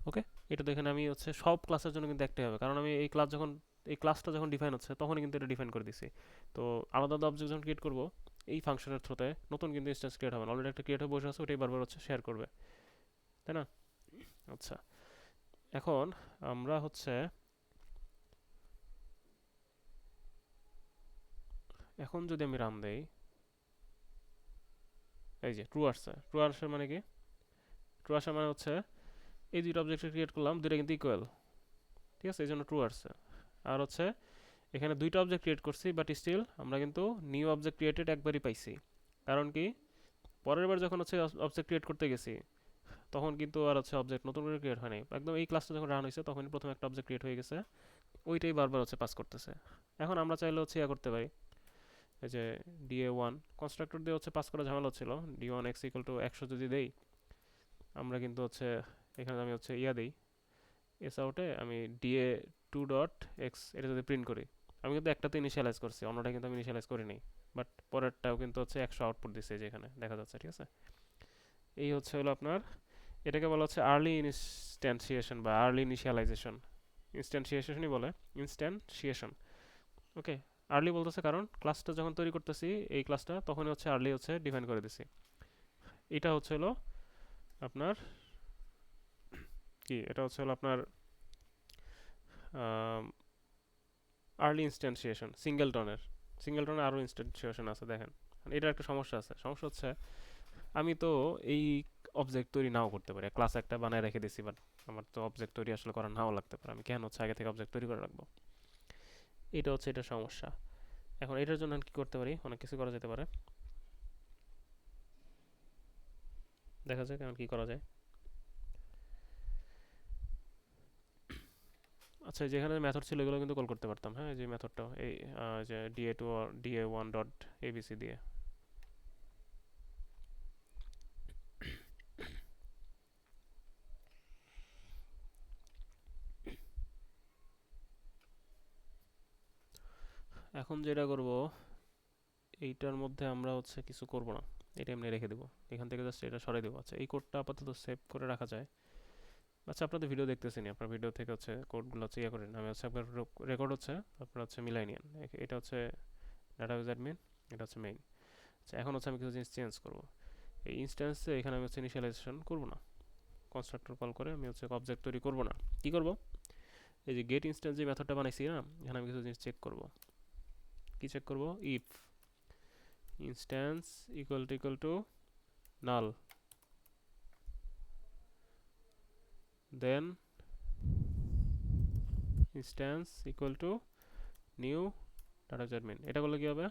ওকে, এটা তো এখানে আমি হচ্ছে সব ক্লাসের জন্য কিন্তু একটাই হবে, কারণ আমি এই ক্লাসটা যখন ডিফাইন হচ্ছে তখনই কিন্তু এটা ডিফাইন করে দিছি। তো আলাদা আলাদা অবজেক্ট যখন ক্রিয়েট করবো এই ফাংশনের থ্রুতে নতুন কিন্তু ইনস্ট্যান্স ক্রিয়েট হবে না, অলরেডি একটা ক্রিয়েট হয়ে বসে আছে, ওটাই বারবার হচ্ছে শেয়ার করবে, তাই না? আচ্ছা, এখন আমরা হচ্ছে এখন যদি আমি রান দেই, এই যে ট্রু আসছে। ট্রু আসার মানে কি? ট্রু আসার মানে হচ্ছে এই দুইটা অবজেক্ট ক্রিয়েট করলাম, দুইটা কিন্তু ইকুয়াল। ঠিক আছে, এই জন্য ট্রু আসছে। আর হচ্ছে এখানে দুইটা অবজেক্ট ক্রিয়েট করছি বাট স্টিল আমরা কিন্তু নিউ অবজেক্ট ক্রিয়েটেড একবারই পাইছি। কারণ কি, পরের বার যখন হচ্ছে অবজেক্ট ক্রিয়েট করতে গেছি তখন কিন্তু আর হচ্ছে অবজেক্ট নতুন করে ক্রিয়েট হয় নাই, একদম এই ক্লাসটা যখন রান হয়েছে তখন প্রথমে একটা অবজেক্ট ক্রিয়েট হয়ে গেছে, ওইটাই বারবার হচ্ছে পাস করতেছে। এখন আমরা চাইলে হচ্ছে ইয়া করতে পারি, এই যে DA1 কনস্ট্রাক্টর দিয়ে হচ্ছে পাস করা ঝামেলা হচ্ছিল, D1 x ইকুয়াল টু 100 যদি দেই, আমরা কিন্তু হচ্ছে এখানে আমি হচ্ছে ইয়া দিই, এস আউটে আমি DA2 ডট এক্স এটা যদি প্রিন্ট করি, আমি কিন্তু একটাতে ইনিশিয়ালাইজ করছি, অন্যটা কিন্তু আমি ইনিশিয়ালাইজ করিনি, বাট পরেরটাও কিন্তু হচ্ছে 100 আউটপুট দিচ্ছে যেখানে দেখা যাচ্ছে, ঠিক আছে। এই হলো আপনার, এটাকে বলা হচ্ছে আর্লি ইনস্ট্যান্সিয়েশন বা আর্লি ইনিশিয়ালাইজেশন। ইনস্ট্যান্সিয়েশনই বলে, ইনস্ট্যান্সিয়েশন। ওকে, আর্লি বলতেছে কারণ ক্লাসটা যখন তৈরি করতেছি এই ক্লাসটা, তখনই হচ্ছে আর্লি হচ্ছে ডিফাইন করে দিছি। এটা হলো আপনার কি, এটা হলো আপনার আর্লি ইনস্ট্যান্সিয়েশন সিঙ্গেলটনের আরও ইনস্ট্যান্সিয়েশন আছে দেখেন। এটার একটা সমস্যা আছে, সমস্যা হচ্ছে আমি তো এই অবজেক্ট তৈরি নাও করতে পারি, ক্লাস একটা বানায় রেখে দিছি, বাট আমার তো অবজেক্ট তৈরি আসলে করা নাও লাগতে পারে, আমি কেন হচ্ছে আগে থেকে অবজেক্ট তৈরি করে রাখবো, এটা হচ্ছে এটা সমস্যা। এখন এটার জন্য কি করতে পারি, অনেক কিছু করা যেতে পারে, দেখা যাক এখন কি করা যায়। আচ্ছা, যেখানে মেথড ছিল এগুলো কিন্তু কল করতে পারতাম, হ্যাঁ, যে মেথডটা এই যে da2 da1 ডট abc দিয়ে। এখন যেটা করব, এইটার মধ্যে আমরা হচ্ছে কিছু করব না, এটা এমনি রেখে দেবো, এখান থেকে জাস্ট এটা সরাই দেবো। আচ্ছা, এই কোডটা আপাতত সেভ করে রাখা যায়। আচ্ছা, আপনাদের ভিডিও দেখতেছেন, আপনার ভিডিও থেকে হচ্ছে কোডগুলো হচ্ছে ইয়ে করেন, আমি হচ্ছে আপনার রেকর্ড হচ্ছে আপনার হচ্ছে মিলাই নিন। এটা হচ্ছে ডাটাবেজ অ্যাডমিন, এটা হচ্ছে মেইন। আচ্ছা, এখন হচ্ছে আমি কিছু জিনিস চেঞ্জ করব। এই ইনস্ট্যান্সে এখানে আমি হচ্ছে ইনিশিয়ালাইজেশন করব না, কনস্ট্রাক্টর কল করে আমি হচ্ছে অবজেক্ট তৈরি করব না। কি করব, এই যে গেট ইনস্ট্যান্স যে মেথডটা বানাইছি না, এখানে আমি কিছু জিনিস চেক করব। কি চেক করব, if instance equal to null, then instance equal to new database admin. এটা করলে কি হবে,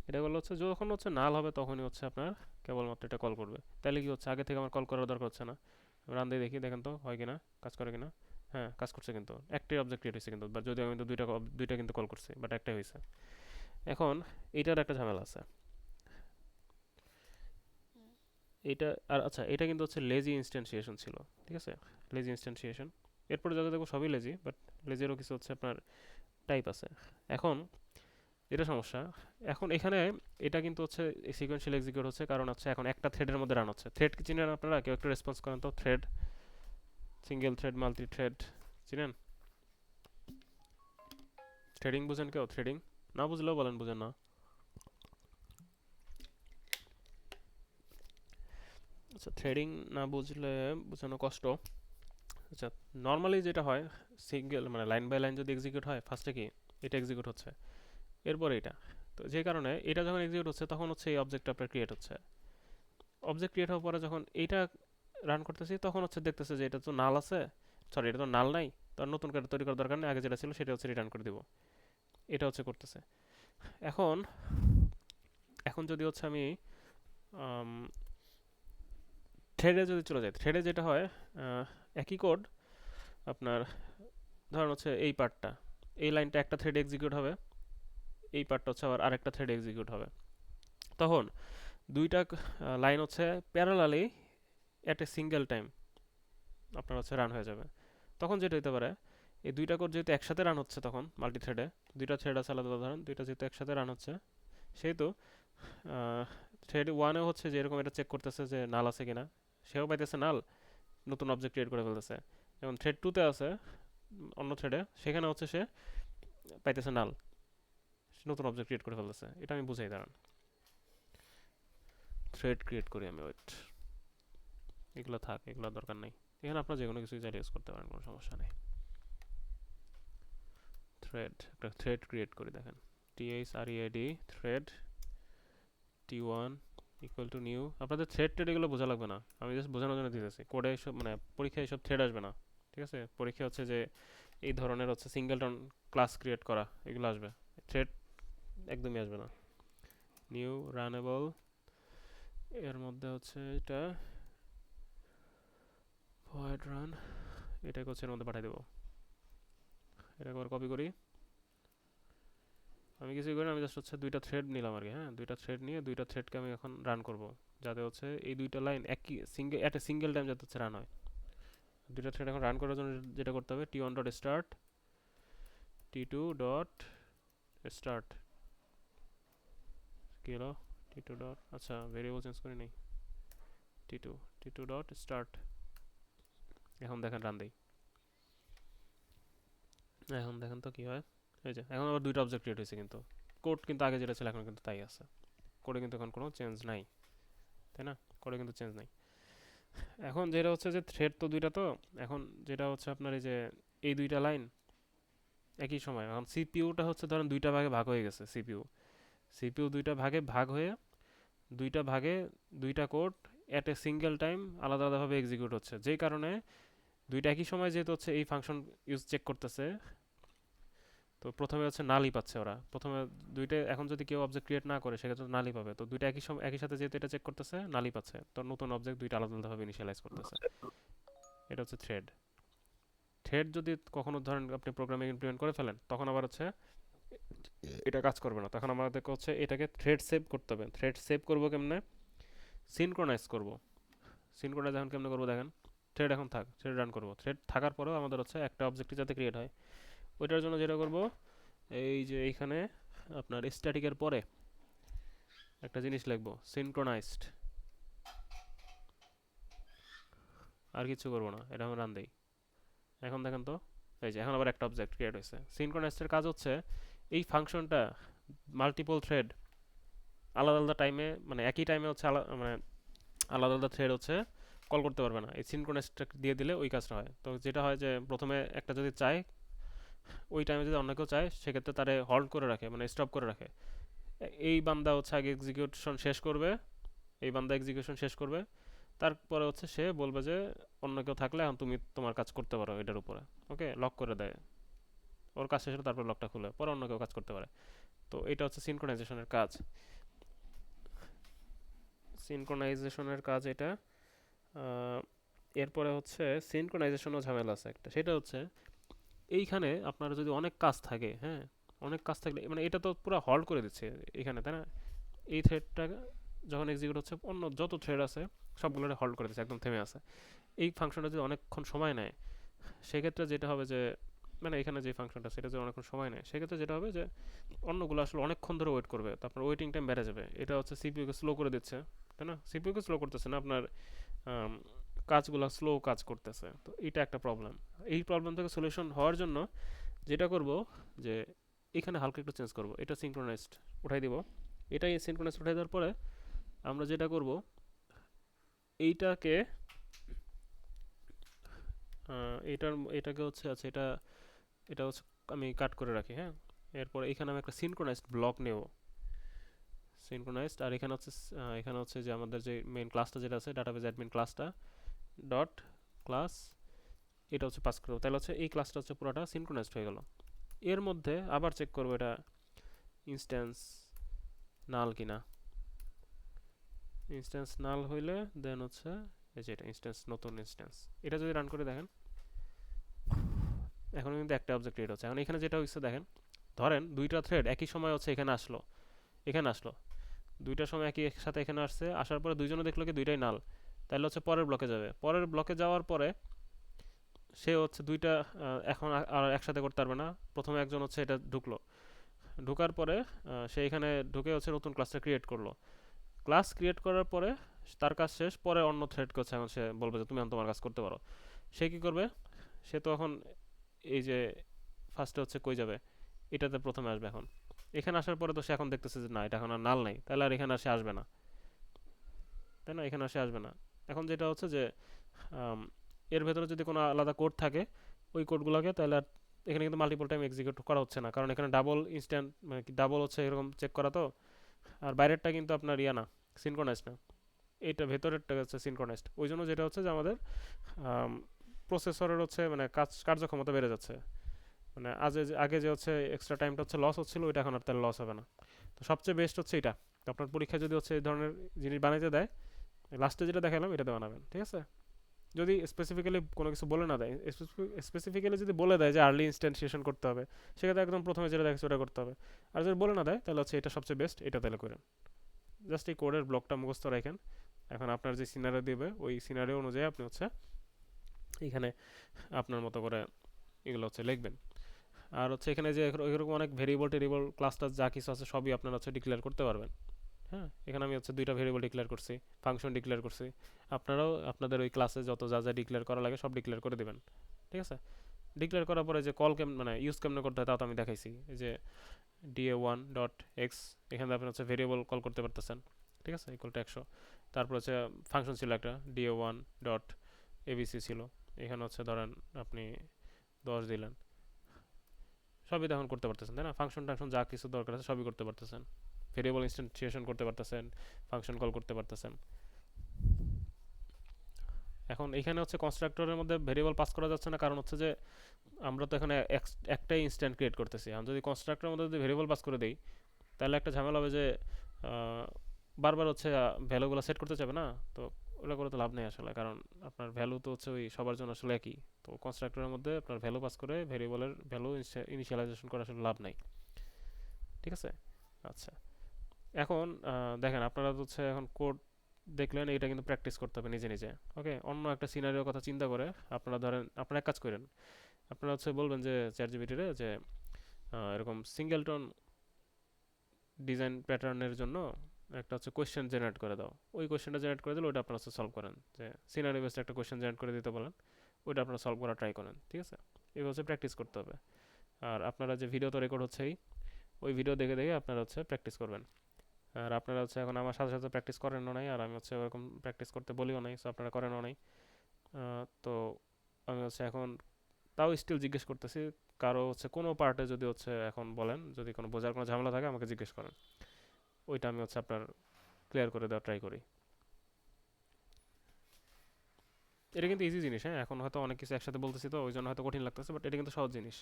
এটা করলে হচ্ছে যখন হচ্ছে নাল হবে তখনই হচ্ছে আপনার কেবলমাত্র এটা কল করবে। তাহলে কি হচ্ছে, আগে থেকে আমার কল করার দরকার হচ্ছে না। রান দিয়ে দেখি, দেখেন তো হয় কিনা, কাজ করে কিনা। হ্যাঁ, কাজ করছে, কিন্তু একটাই অবজেক্ট ক্রিয়েট হয়েছে কিন্তু, বাট যদিও আমি কিন্তু দুইটা কিন্তু কল করছি, বাট একটাই হয়েছে। এখন এটার একটা ঝামেলা আছে, এটা আর আচ্ছা, এটা কিন্তু হচ্ছে লেজি ইনস্ট্যান্সিয়েশন ছিল, ঠিক আছে, লেজি ইনস্ট্যান্সিয়েশন। এরপরে যা যা দেখবো সবই লেজি, বাট লেজিরও কিছু হচ্ছে আপনার টাইপ আছে। এখন এটা সমস্যা। এখন এখানে এটা কিন্তু হচ্ছে সিকোয়েন্সিয়াল এক্সিকিউট হচ্ছে, কারণ হচ্ছে এখন একটা থ্রেডের মধ্যে রান হচ্ছে। থ্রেড কি চিনেন আপনারা, কেউ একটু রেসপন্স করেন তো, thread, single thread, multi thread চিনেন? থ্রেডিং বুঝেন কেউ, থ্রেডিং? না বুঝলেও বলেন বুঝেন না। আচ্ছা, থ্রেডিং না বুঝলে বোঝানো কষ্ট। আচ্ছা, নর্মালি যেটা হয়, সিঙ্গেল মানে লাইন বাই লাইন যদি এক্সিকিউট হয়, ফার্স্টে কি এটা এক্সিকিউট হচ্ছে, এরপরে এটা। তো যে কারণে এটা যখন এক্সিকিউট হচ্ছে তখন হচ্ছে এই অবজেক্টটা আপনার ক্রিয়েট হচ্ছে। অবজেক্ট ক্রিয়েট হওয়ার পরে যখন এইটা রান করতেছি তখন হচ্ছে দেখতেছে যে এটা তো নাল আছে, সরি এটা তো নাল নাই, তো আর নতুন করে তৈরি করার দরকার নেই, আগে যেটা ছিল সেটা হচ্ছে রিটার্ন করে দিব। এটা হচ্ছে করতেছে। এখন এখন যদি হচ্ছে আমি থ্রেডে যদি চলে যাই, থ্রেডে যেটা হয়, একই কোড আপনার ধরুন হচ্ছে এই পার্টটা, এই লাইনটা একটা থ্রেড এক্সিকিউট হবে, এই পার্টটা হচ্ছে আবার আরেকটা থ্রেড এক্সিকিউট হবে। তখন দুইটা লাইন হচ্ছে parallelly at a single time আপনার হচ্ছে রান হয়ে যাবে। তখন যেটা হতে পারে, এই দুইটা কোড যেহেতু একসাথে রান হচ্ছে, তখন মাল্টি থ্রেডে দুইটা থ্রেড আছে আলাদা ধরেন, দুইটা যেহেতু একসাথে রান হচ্ছে, সেহেতু থ্রেড ওয়ানেও হচ্ছে যে এরকম এটা চেক করতেছে যে নাল আছে কিনা, সেও পাইতেছে নাল, নতুন অবজেক্ট ক্রিয়েট করে ফেলতেছে। এবং থ্রেড টুতে আছে অন্য থ্রেডে, সেখানে হচ্ছে সে পাইতেছে নাল, নতুন অবজেক্ট ক্রিয়েট করে ফেলতেছে। এটা আমি বুঝাই, দাঁড়ান থ্রেড ক্রিয়েট করি আমি, ওয়েট, এগুলো থাক, এগুলো দরকার নেই। এখানে আপনার যে কোনো কিছু চাইলে ইউজ করতে পারেন, কোনো সমস্যা নেই। থ্রেড, একটা থ্রেড ক্রিয়েট করি, দেখেন THREAD thread T1 equal to new. আপনাদের থ্রেড ট্রেড এগুলো বোঝা লাগবে না, আমি জাস্ট বোঝানোর জন্য দিতেছি। কোডে এসব মানে পরীক্ষায় এসব থ্রেড আসবে না, ঠিক আছে। পরীক্ষা হচ্ছে যে এই ধরনের হচ্ছে সিঙ্গেলটন ক্লাস ক্রিয়েট করা, এগুলো আসবে, থ্রেড একদমই আসবে না। নিউ রানেবল, এর মধ্যে হচ্ছে এটা ভয়েড রান, এটাকে হচ্ছে এর মধ্যে পাঠিয়ে দেবো। এটাকে আবার কপি করি, আমি কিছুই করি না, আমি জাস্ট হচ্ছে দুইটা থ্রেড নিলাম আর কি, হ্যাঁ, দুইটা থ্রেড নিয়ে দুইটা থ্রেডকে আমি এখন রান করব, যাতে হচ্ছে এই দুইটা লাইন একই single at a single time যাতে হচ্ছে রান হয়। দুইটা থ্রেড এখন রান করার জন্য যেটা করতে হবে, T1 dot start, T2 dot start কি হলো t2 ডট আচ্ছা ভেরিয়েবল চেঞ্জ করি নাই t2 t2 ডট স্টার্ট এখন দেখেন রান দেই এখন দেখেন তো কি হয় এই যে এখন আবার দুইটা অবজেক্ট ক্রিয়েট হয়েছে কিন্তু কোড কিন্তু আগে যেটা ছিল এখন কিন্তু তাই আছে কোডে কিন্তু এখন কোনো চেঞ্জ নাই তাই না কোডে কিন্তু চেঞ্জ নাই এখন যেটা হচ্ছে যে থ্রেড তো দুইটা তো এখন যেটা হচ্ছে আপনার এই যে এই দুইটা লাইন একই সময় এখন সিপিইউটা হচ্ছে ধরেন দুইটা ভাগে ভাগ হয়ে গেছে সিপিইউ দুইটা ভাগে ভাগ হয়ে দুইটা ভাগে দুইটা code at a single time আলাদা আলাদাভাবে এক্সিকিউট হচ্ছে যেই কারণে দুইটা একই সময় যেহেতু হচ্ছে এই ফাংশন ইউজ চেক করতেছে তো প্রথমে হচ্ছে নালই পাচ্ছে ওরা প্রথমে দুইটা এখন যদি কেউ অবজেক্ট ক্রিয়েট না করে সেক্ষেত্রে নালই পাবে তো দুইটা একই সময় একই সাথে যেহেতু এটা চেক করতেছে নালই পাচ্ছে তো নতুন অবজেক্ট দুইটা আলাদা আলাদাভাবে ইনিশিয়ালাইজ করতেছে এটা হচ্ছে থ্রেড থ্রেড যদি কখনো ধরেন আপনি প্রোগ্রামে ইমপ্লিমেন্ট করে ফেলেন তখন আবার হচ্ছে এটা কাজ করবে না তখন আমাদেরকে হচ্ছে এটাকে থ্রেড সেভ করতে হবে থ্রেড সেভ করবো কেমনে সিনক্রোনাইজ করব সিনক্রোনাইজ এখন কেমনে করবো দেখেন থ্রেড এখন থাক থ্রেড রান করবো থ্রেড থাকার পরেও আমাদের হচ্ছে একটা অবজেক্টই যাতে ক্রিয়েট হয় ওইটার জন্য যেটা করব এই যে এইখানে আপনার স্ট্যাটিকের পরে একটা জিনিস লিখবো সিনক্রোনাইজড আর কিছু করবো না এটা আমি রান দেই এখন দেখেন তো এই যে এখন আবার একটা অবজেক্ট ক্রিয়েট হয়েছে সিনক্রোনাইজডের কাজ হচ্ছে এই ফাংশনটা মাল্টিপল থ্রেড আলাদা আলাদা টাইমে মানে একই টাইমে হচ্ছে মানে আলাদা আলাদা থ্রেড হচ্ছে কল করতে পারবে না এই সিনক্রোনাইজটা দিয়ে দিলে ওই কাজটা হয় তো যেটা হয় যে প্রথমে একটা যদি চায় ওই টাইমে যদি অন্য কেউ চায় সেক্ষেত্রে তারে হল্ড করে রাখে মানে স্টপ করে রাখে এই বান্দা হচ্ছে আগে এক্সিকিউশন শেষ করবে এই বান্দা এক্সিকিউশন শেষ করবে তারপরে হচ্ছে সে বলবে যে অন্য কেউ থাকলে এখন তুমি তোমার কাজ করতে পারো এটার উপরে ওকে লক করে দেয় ওর কাজ শেষ হলে তারপর লকটা খুলে পরে অন্য কেউ কাজ করতে পারে তো এটা হচ্ছে সিনক্রোনাইজেশনের কাজ সিনক্রোনাইজেশনের কাজ এটা এরপরে হচ্ছে সিনক্রোনাইজেশনও ঝামেলা আছে একটা সেটা হচ্ছে এইখানে আপনার যদি অনেক কাজ থাকে হ্যাঁ অনেক কাজ থাকলে মানে এটা তো পুরো হল্ড করে দিচ্ছে এখানে তাই না এই থ্রেডটা যখন এক্সিকিউট হচ্ছে অন্য যত থ্রেড আছে সবগুলোরে হল্ড করে দিচ্ছে একদম থেমে আছে এই ফাংশনটা যদি অনেকক্ষণ সময় নেয় সেক্ষেত্রে যেটা হবে যে মানে এখানে যে ফাংশনটা সেটা যদি অনেকক্ষণ সময় নেয় সেক্ষেত্রে যেটা হবে যে অন্যগুলো আসলে অনেকক্ষণ ধরে ওয়েট করবে তারপর ওয়েটিং টাইম বেড়ে যাবে এটা হচ্ছে সিপিইউকে স্লো করে দিচ্ছে তাই না সিপিইউকে স্লো করতেছে না আপনার কাজগুলো স্লো কাজ করতেছে তো এটা একটা প্রবলেম এই প্রবলেম থেকে সলিউশন হওয়ার জন্য যেটা করব যে এখানে হালকা একটু চেঞ্জ করব এটা সিনক্রোনাইজড উঠাই দিব এটাই সিনক্রোনাইজড উঠাই দেওয়ার পরে আমরা যেটা করব এইটাকে এটাকে হচ্ছে আচ্ছা এটা এটা হচ্ছে আমি কাট করে রাখি হ্যাঁ এরপর এখানে আমি একটা সিনক্রোনাইজড ব্লক নেব সিনক্রোনাইজড আর এখানে হচ্ছে যে আমাদের যে মেইন ক্লাসটা যেটা আছে ডাটাবেজ অ্যাডমিন ক্লাসটা ডট ক্লাস এটা হচ্ছে পাস করবো তাহলে হচ্ছে এই ক্লাসটা হচ্ছে পুরোটা সিনক্রোনাইজড হয়ে গেল এর মধ্যে আবার চেক করবো এটা ইনস্ট্যান্স নাল কিনা ইনস্ট্যান্স নাল হইলে দেন হচ্ছে এই যে এটা ইনস্ট্যান্স নতুন ইনস্ট্যান্স এটা যদি রান করে দেখেন এখন কিন্তু একটা অবজেক্ট ক্রিয়েট হচ্ছে এখন এখানে যেটা হচ্ছে দেখেন ধরেন দুইটা থ্রেড একই সময় হচ্ছে এখানে আসলো দুইটার সময় একই সাথে এখানে আসছে আসার পরে দুইজনে দেখলো কি দুইটাই নাল তাহলে হচ্ছে পরের ব্লকে যাবে পরের ব্লকে যাওয়ার পরে সে হচ্ছে দুইটা এখন আর একসাথে করতে পারবে না প্রথমে একজন হচ্ছে এটা ঢুকার পরে সে এখানে ঢুকে হচ্ছে নতুন ক্লাসটা ক্রিয়েট করলো ক্লাস ক্রিয়েট করার পরে তার কাজ শেষ পরে অন্য থ্রেড করছে এখন সে বলবে যে তুমি এখন তোমার কাজ করতে পারো সে কি করবে সে তো এখন এই যে ফার্স্টে হচ্ছে কই যাবে এটাতে প্রথমে আসবে এখন এখানে আসার পরে তো সে এখন দেখতেছে যে না এটা এখন আর নাল নাই তাহলে আর এখানে আর সে আসবে না তাই না এখানে আর সে আসবে না এখন যেটা হচ্ছে যে এর ভেতরে যদি কোনো আলাদা কোড থাকে ওই কোডগুলোকে তাহলে আর এখানে কিন্তু মাল্টিপল টাইম এক্সিকিউট করা হচ্ছে না কারণ এখানে ডাবল ইনস্ট্যান্ট মানে কি ডাবল হচ্ছে এরকম চেক করা তো আর বাইরেরটা কিন্তু আপনার ইয়া না সিনক্রোনাইজড না এইটা ভেতরেরটা হচ্ছে সিনক্রোনাইজড ওই জন্য যেটা হচ্ছে যে আমাদের প্রসেসরের হচ্ছে মানে কার্যক্ষমতা বেড়ে যাচ্ছে মানে আগে যে হচ্ছে এক্সট্রা টাইমটা হচ্ছে লস হচ্ছিল ওইটা এখন আর তাহলে লস হবে না তো সবচেয়ে বেস্ট হচ্ছে এটা আপনার পরীক্ষায় যদি হচ্ছে এই ধরনের জিনিস বানাইতে দেয় লাস্টে যেটা দেখালাম এটাতে বানাবেন ঠিক আছে যদি স্পেসিফিক্যালি কোনো কিছু বলে না দেয় স্পেসিফিক্যালি যদি বলে দেয় যে আর্লি ইনস্ট্যান্টিয়েশন করতে হবে সেক্ষেত্রে একদম প্রথমে যেটা দেখছে ওটা করতে হবে আর যদি বলে না দেয় তাহলে হচ্ছে এটা সবচেয়ে বেস্ট এটা তাহলে করেন জাস্ট এই কোডের ব্লকটা মুখস্থ রাখেন এখন আপনার যে সিনারিও দিবে ওই সিনারিও অনুযায়ী আপনি হচ্ছে এখানে আপনার মতো করে এগুলো হচ্ছে লিখবেন আর হচ্ছে এখানে যে এরকম অনেক ভেরিয়েবল টেরিয়েবল ক্লাসটা যা কিছু আছে সবই আপনারা হচ্ছে ডিক্লেয়ার করতে পারবেন। হ্যাঁ, এখানে আমি হচ্ছে দুইটা ভেরিয়েবল ডিক্লেয়ার করছি, ফাংশন ডিক্লেয়ার করছি। আপনারাও আপনাদের ওই ক্লাসে যত যা যা ডিক্লেয়ার করা লাগে সব ডিক্লেয়ার করে দেবেন। ঠিক আছে, ডিক্লেয়ার করার পরে যে কল মানে ইউজ কেমনে করতে হয় তাও তো আমি দেখাইছি। এই যে da1.x, এখানে আপনি হচ্ছে ভেরিয়েবল কল করতে পারতেছেন। ঠিক আছে, ইকুয়াল টু 100। তারপর হচ্ছে ফাংশন ছিল একটা da1.abc ছিল, এখানে হচ্ছে ধরেন আপনি 10 দিলেন, সবই তখন করতে পারতেছেন, তাই না? ফাংশন টাংশন যা কিছু দরকার আছে সবই করতে পারতেছেন, ভেরিয়েবল ইনস্ট্যান্টিয়েশন করতে পারতেছেন, ফাংশন কল করতে পারতেছেন। এখন এখানে হচ্ছে কনস্ট্রাক্টরের মধ্যে ভেরিয়েবল পাস করা যাচ্ছে না, কারণ হচ্ছে যে আমরা তো এখানে একটাই ইনস্ট্যান্ট ক্রিয়েট করতেছি। আমি যদি কনস্ট্রাক্টরের মধ্যে যদি ভেরিয়েবল পাস করে দেই তাহলে একটা ঝামেলা হবে যে বারবার হচ্ছে ভ্যালুগুলো সেট করতে চাবে না, তো ওটা করে তো লাভ নেই আসলে, কারণ আপনার ভ্যালু তো হচ্ছে ওই সবার জন্য আসলে একই। তো কনস্ট্রাক্টরের মধ্যে আপনার ভ্যালু পাস করে ভেরিয়েবলের ভ্যালু ইনিশিয়ালাইজেশন করা আসলে লাভ নাই। ঠিক আছে, আচ্ছা। এখন দেখেন আপনারা তো হচ্ছে এখন কোড দেখলেন, এটা কিন্তু প্র্যাকটিস করতে হবে নিজে নিজে। ওকে, অন্য একটা সিনারিওর কথা চিন্তা করে আপনারা ধরেন, আপনারা এক কাজ করেন, আপনারা হচ্ছে বলবেন যে চ্যাটজিপিটিরে যে এরকম সিঙ্গেলটন ডিজাইন প্যাটার্নের জন্য একটা হচ্ছে কোয়েশ্চেন জেনারেট করে দাও। ওই কোয়েশ্চেনটা জেনারেট করে দিলে ওইটা আপনারা হচ্ছে সলভ করেন, যে সিনারি বেসড একটা কোয়েশ্চেন জেনারেট করে দিতে বলেন, ওইটা আপনারা সলভ করা ট্রাই করেন। ঠিক আছে, এবার হচ্ছে প্র্যাকটিস করতে হবে। আর আপনারা যে ভিডিও তো রেকর্ড হচ্ছেই, ওই ভিডিও দেখে দেখে আপনারা হচ্ছে প্র্যাকটিস করবেন। আর আপনারা হচ্ছে এখন আমার সাথে সাথে প্র্যাকটিস করেনও নাই, আর আমি হচ্ছে ওরকম প্র্যাকটিস করতে বলিও নাই, সো আপনারা করেনও নাই। তো আমি হচ্ছে এখন তাও স্টিল জিজ্ঞেস করতেছি, কারো হচ্ছে কোনো পার্টে যদি হচ্ছে এখন বলেন, যদি কোনো বোঝার কোনো ঝামেলা থাকে আমাকে জিজ্ঞেস করেন, ওইটা আমি হচ্ছে আপনার ক্লিয়ার করে দেওয়ার ট্রাই করি। এটা কিন্তু ইজি জিনিস, হ্যাঁ, এখন হয়তো অনেক কিছু একসাথে বলতেছি তো ওই জন্য হয়তো কঠিন লাগতেছে, বাট এটা কিন্তু সহজ জিনিস।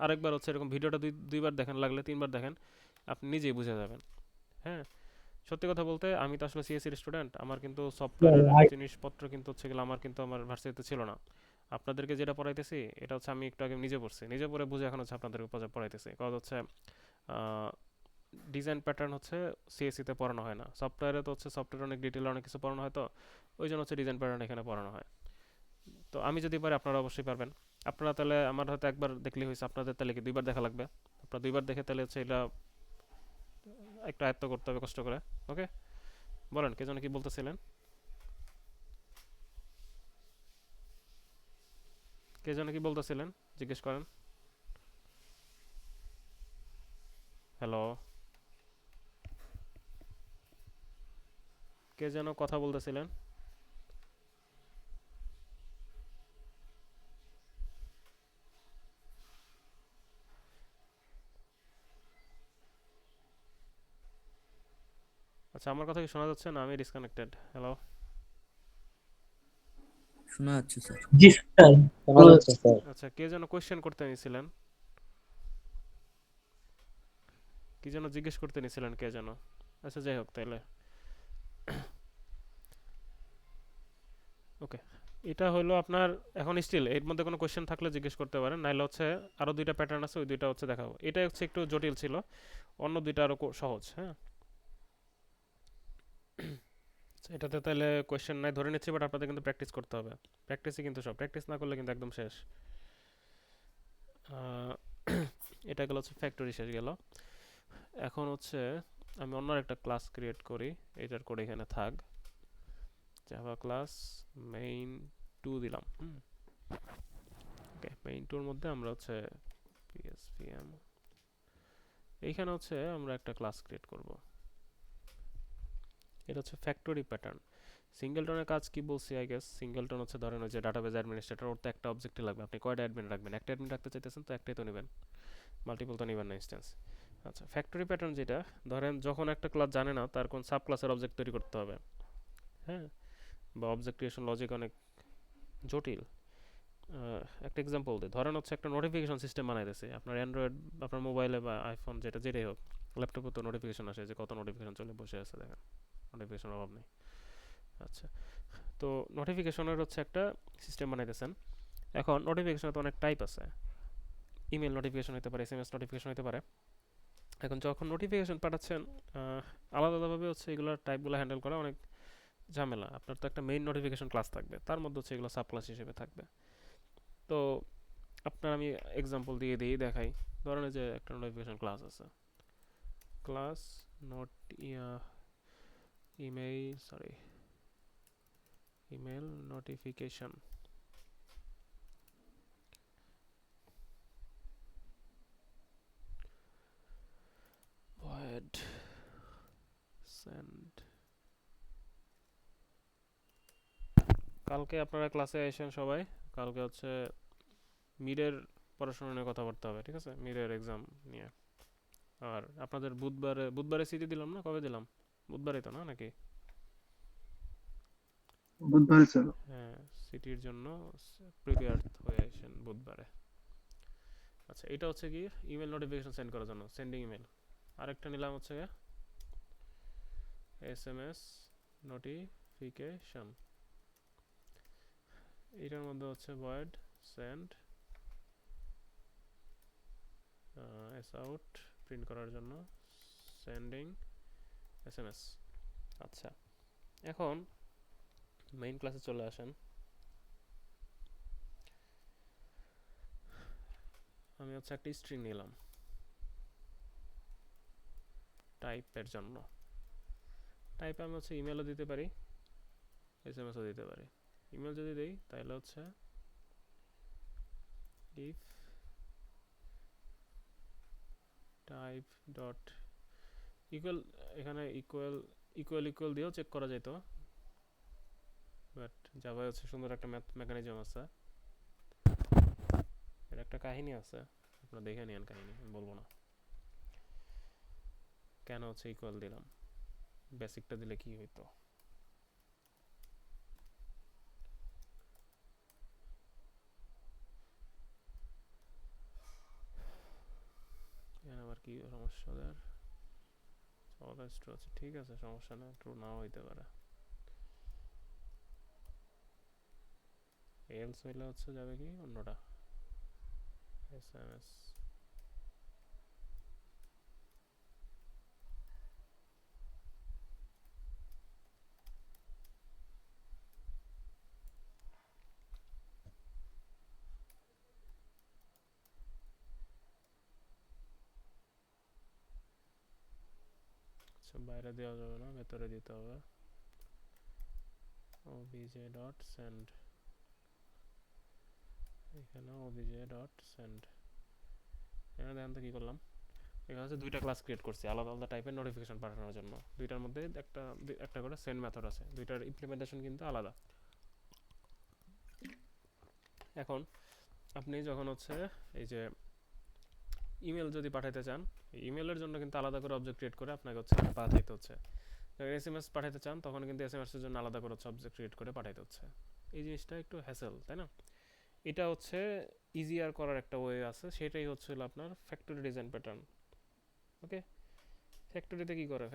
আরেকবার হচ্ছে এরকম ভিডিওটা দুইবার দেখেন, লাগলে তিনবার দেখেন, আপনি নিজেই বুঝে যাবেন। হ্যাঁ, সত্যি কথা বলতে আমি তো আসলে সিএসসির স্টুডেন্ট, আমার কিন্তু সফটওয়্যারের জিনিসপত্র কিন্তু হচ্ছে গেলে আমার কিন্তু আমার ভার্সিটিতে ছিল না। আপনাদেরকে যেটা পড়াইতেছি এটা হচ্ছে আমি একটু আগে নিজে পড়ছি, নিজে পড়ে বুঝে এখন হচ্ছে আপনাদেরকে পড়াইতেছি। কারণ হচ্ছে ডিজাইন প্যাটার্ন হচ্ছে সিএসসিতে পড়ানো হয় না, সফটওয়্যারে তো হচ্ছে সফটওয়্যার অনেক ডিটেলে অনেক কিছু পড়ানো হয়, তো ওই জন্য হচ্ছে ডিজাইন প্যাটার্ন এখানে পড়ানো হয়। তো আমি যদি পারি আপনারা অবশ্যই পারবেন। আপনারা তাহলে আমার হয়তো একবার দেখলেই হয়েছে, আপনাদের তাহলে কি দুইবার দেখা লাগবে? আপনারা দুইবার দেখে তাহলে হচ্ছে এটা একটু আয়ত্ত করতে হবে কষ্ট করে। ওকে, বলেন কে যেন কি বলতেছিলেন, কে যেন কি বলতেছিলেন, জিজ্ঞেস করেন। হ্যালো, কে যেন কথা বলতেছিলেন? আচ্ছা, আমার কথা কি শোনা যাচ্ছে না আমি ডিসকানেক্টেড? হ্যালো, শোনা যাচ্ছে স্যার। জি স্যার, শোনা যাচ্ছে স্যার। আচ্ছা, কে যেন কোয়েশ্চেন করতে নিছিলেন, কি যেন জিজ্ঞেস করতে নিছিলেন কে যেন? আচ্ছা, যাই হোক তাইলে। ওকে, এটা হলো আপনার এখন স্টিল এর মধ্যে কোনো কোয়েশ্চেন থাকলে জিজ্ঞেস করতে পারেন, নাইলে হচ্ছে আরও দুইটা প্যাটার্ন আছে, ওই দুইটা হচ্ছে দেখাবো। এটা হচ্ছে একটু জটিল ছিল, অন্য দুইটা আরও সহজ। হ্যাঁ, আচ্ছা, এটাতে তাহলে কোয়েশ্চেন নাই ধরে নিচ্ছি, বাট আপনাদের কিন্তু প্র্যাকটিস করতে হবে। প্র্যাকটিসই কিন্তু সব, প্র্যাকটিস না করলে কিন্তু একদম শেষ। আহ, এটা গেল হচ্ছে ফ্যাক্টরি, শেষ গেল। এখন হচ্ছে আমি অন্য একটা ক্লাস ক্রিয়েট করি, এটার কোড এখানে থাক, জাভা ক্লাস মেইন 2 দিলাম। ওকে, মেইন 2 এর মধ্যে আমরা হচ্ছে psvm, এইখানে হচ্ছে আমরা একটা ক্লাস ক্রিয়েট করব। এটা হচ্ছে ফ্যাক্টরি প্যাটার্ন। সিঙ্গেলটনের কাজ কি বলছি, আই গেস সিঙ্গেলটন হচ্ছে ধরেন ওই যে ডাটাবেজ অ্যাডমিনিস্ট্রেটর, ওর তো একটা অবজেক্টই লাগবে। আপনি কয়টা অ্যাডমিন রাখবেন? একটা অ্যাডমিন রাখতে চাইতেছেন তো একটাই তো নেবেন, মাল্টিপল তো নেবেন না ইনস্ট্যান্স। আচ্ছা, ফ্যাক্টরি প্যাটার্ন যেটা, ধরেন যখন একটা ক্লাস জানে না তার কোন সাব ক্লাসের অবজেক্ট তৈরি করতে হবে, হ্যাঁ, বা অবজেক্ট ক্রিয়েশন লজিক অনেক জটিল। একটা এক্সাম্পল দিই, ধরেন হচ্ছে একটা নোটিফিকেশন সিস্টেম বানাইতেছে আপনার অ্যান্ড্রয়েড, আপনার মোবাইলে বা আইফোন যেটাই হোক, ল্যাপটপে তো নোটিফিকেশন আসে, যে কত নোটিফিকেশন চলে বসে আছে, দেখেন নোটিফিকেশনের অভাব নেই। আচ্ছা, তো নোটিফিকেশনের হচ্ছে একটা সিস্টেম বানাইতেছেন। এখন নোটিফিকেশনের তো অনেক টাইপ আছে, ইমেল নোটিফিকেশন হতে পারে, এসএমএস নোটিফিকেশন হতে পারে। এখন যখন নোটিফিকেশন পাঠাচ্ছেন আলাদা আলাদাভাবে হচ্ছে এগুলোর টাইপগুলো হ্যান্ডেল করা অনেক ঝামেলা। আপনার তো একটা মেইন নোটিফিকেশন ক্লাস থাকবে, তার মধ্যে হচ্ছে এগুলো সাব ক্লাস হিসেবে থাকবে। তো আপনার আমি এক্সাম্পল দিয়ে দিই, দেখাই। ধরেন এই যে একটা নোটিফিকেশন ক্লাস আছে, class not email, sorry, email notification, void send। কালকে আপনারা ক্লাসে আসেন সবাই, কালকে হচ্ছে মিডের পড়াশোনা নিয়ে কথাবার্তা হবে, ঠিক আছে, মিডের এক্সাম নিয়ে। আর আপনাদের বুধবারে সিটি দিলাম না, কবে দিলাম? বুধবারই তো না নাকি? বুধবার স্যার। হ্যাঁ, সিটির জন্য প্রিপেয়ার হয়ে আসেন বুধবারে। আচ্ছা, এটা হচ্ছে কি ইমেল নোটিফিকেশন সেন্ড করার জন্য, সেন্ডিং ইমেল। আরেকটা নিলাম হচ্ছে এসএমএস নোটিফিকেশন, এটার মধ্যে হচ্ছে void send S out print করার জন্য সেন্ডিং এসএমএস। আচ্ছা, এখন মেইন ক্লাসে চলে আসেন। আমি হচ্ছে একটা স্ট্রিং নিলাম টাইপের জন্য। টাইপে আমি হচ্ছে ইমেলও দিতে পারি, এসএমএসও দিতে পারি। ইমেল যদি দেই তাহলে হচ্ছে if টাইপ ডট ইকুয়াল, এখানে ইকুয়াল ইকুয়াল ইকুয়াল দিয়েও চেক করা যেত, বাট জাভায় হচ্ছে সুন্দর একটা মেকানিজম আছে, এর একটা কাহিনী আছে, আপনারা দেখে নিন কাহিনী, আমি বলবো না কেন হচ্ছে ইকুয়াল দিলাম, বেসিকটা দিলে কি হইতো। এখানে আবার কি সমস্যা ওদের, অলওয়েজ ট্রু আছে, ঠিক আছে, সমস্যা না, ট্রু নাও হইতে পারে। এলস হইলে হচ্ছে যাবে কি অন্যটা, এসএমএস। আচ্ছা, বাইরে দেওয়া যাবে না, ভেতরে দিতে হবে, obj ডট সেন্ড, এখানে obj ডট সেন্ড। এখানে দেখেন তো কি করলাম, এখানে হচ্ছে দুইটা ক্লাস ক্রিয়েট করছি আলাদা আলাদা টাইপের নোটিফিকেশন পাঠানোর জন্য। দুইটার মধ্যে একটা একটা করে সেন্ড মেথড আছে, দুইটার ইমপ্লিমেন্টেশন কিন্তু আলাদা। এখন আপনি যখন হচ্ছে এই যে ইমেল যদি পাঠাতে চান, ইমেলের জন্য কিন্তু আলাদা করে অবজেক্ট ক্রিয়েট করে আপনাকে হচ্ছে পাঠাইতে হচ্ছে। এসএমএস পাঠাতে চান তখন কিন্তু এসএমএস এর জন্য আলাদা করে অবজেক্ট ক্রিয়েট করে পাঠাইতে হচ্ছে। এই জিনিসটা একটু হ্যাসেল, তাই না? এটা হচ্ছে ইজিয়ার করার একটা ওয়ে আছে, সেটাই হচ্ছে আপনার ফ্যাক্টরি ডিজাইন প্যাটার্ন। ওকে, ফ্যাক্টরিতে কি করে,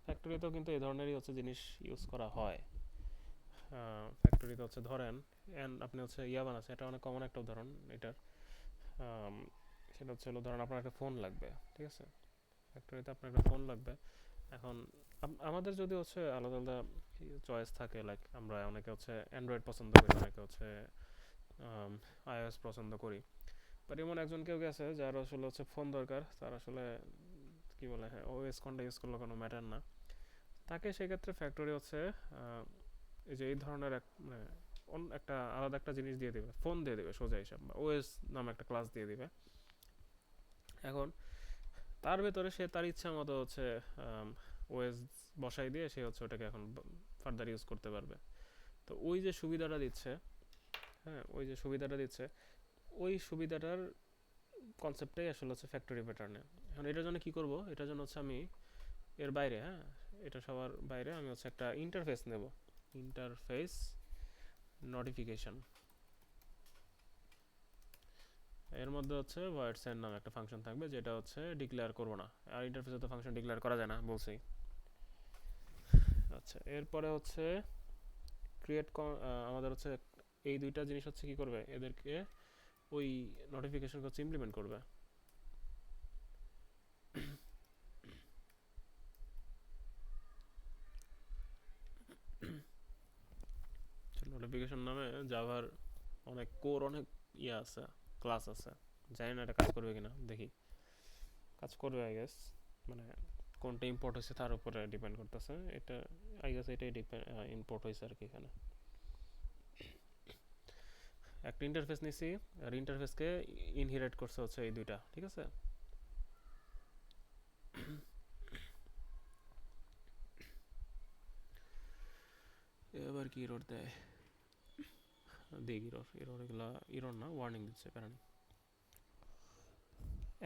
ফ্যাক্টরিতেও কিন্তু এই ধরনেরই হচ্ছে জিনিস ইউজ করা হয়। ফ্যাক্টরিতে হচ্ছে ধরেন আপনি হচ্ছে ইয়া বানাচ্ছে, এটা অনেক কমন একটা উদাহরণ এটার। সেটা হচ্ছে ধরেন আপনার একটা ফোন লাগবে, ঠিক আছে, ফ্যাক্টরিতে আপনার একটা ফোন লাগবে। এখন আমাদের যদি হচ্ছে আলাদা আলাদা চয়েস থাকে, লাইক আমরা অনেকে হচ্ছে অ্যান্ড্রয়েড পছন্দ করি, অনেকে হচ্ছে আইওএস পছন্দ করি, বাট এমন একজন কেউ গেছে যার আসলে হচ্ছে ফোন দরকার, তার আসলে কি বলে, হ্যাঁ, ওএস কোনটা ইউজ করলে কোনো ম্যাটার না, তাকে সেক্ষেত্রে ফ্যাক্টরি হচ্ছে এই যে এই ধরনের মানে একটা আলাদা একটা জিনিস দিয়ে দেবে, ফোন দিয়ে দেবে সোজা হিসাব, বা ওএস নামে একটা ক্লাস দিয়ে দিবে। এখন তার ভেতরে সে তার ইচ্ছা মতো হচ্ছে ওএস বসাই দিয়ে সে হচ্ছে ওটাকে এখন ফার্দার ইউজ করতে পারবে। তো ওই যে সুবিধাটা দিচ্ছে, হ্যাঁ, ওই যে সুবিধাটা দিচ্ছে, ওই সুবিধাটার কনসেপ্টটাই আসলে হচ্ছে ফ্যাক্টরি প্যাটার্নে। এখন এটার জন্য কি করব, এটার জন্য হচ্ছে আমি এর বাইরে, হ্যাঁ, এটা সবার বাইরে আমি হচ্ছে একটা ইন্টারফেস নেব, ইন্টারফেস নোটিফিকেশন। এর মধ্যে হচ্ছে void send নামে একটা ফাংশন থাকবে, যেটা হচ্ছে ডিক্লেয়ার করব না, আর ইন্টারফেসে তো ফাংশন ডিক্লেয়ার করা যায় না বলছি। আচ্ছা, এরপরে হচ্ছে ক্রিয়েট, আমাদের হচ্ছে এই দুইটা জিনিস হচ্ছে কি করবে, এদেরকে ওই নোটিফিকেশন হচ্ছে ইমপ্লিমেন্ট করবে। নোটিফিকেশন নামে জাভার অনেক কোর, অনেক ইয়ে আছে, ক্লাস আছে। জানি না এটা কাজ করবে কিনা, দেখি। কাজ করবে আই গেস, মানে কোনটা ইম্পোর্ট হয়েছে তার উপরে ডিপেন্ড করতেছে। এটা আই গেস এটাই ইম্পোর্ট হয়েছে আর কি এখানে। একটা ইন্টারফেস নিছি, আর ইন্টারফেসকে ইনহেরিট করছে হচ্ছে এই দুইটা, ঠিক আছে। এবার কি এরর দেয়, দেখ এরর এগুলা এরর না, ওয়ার্নিং দিচ্ছে, প্যারানি।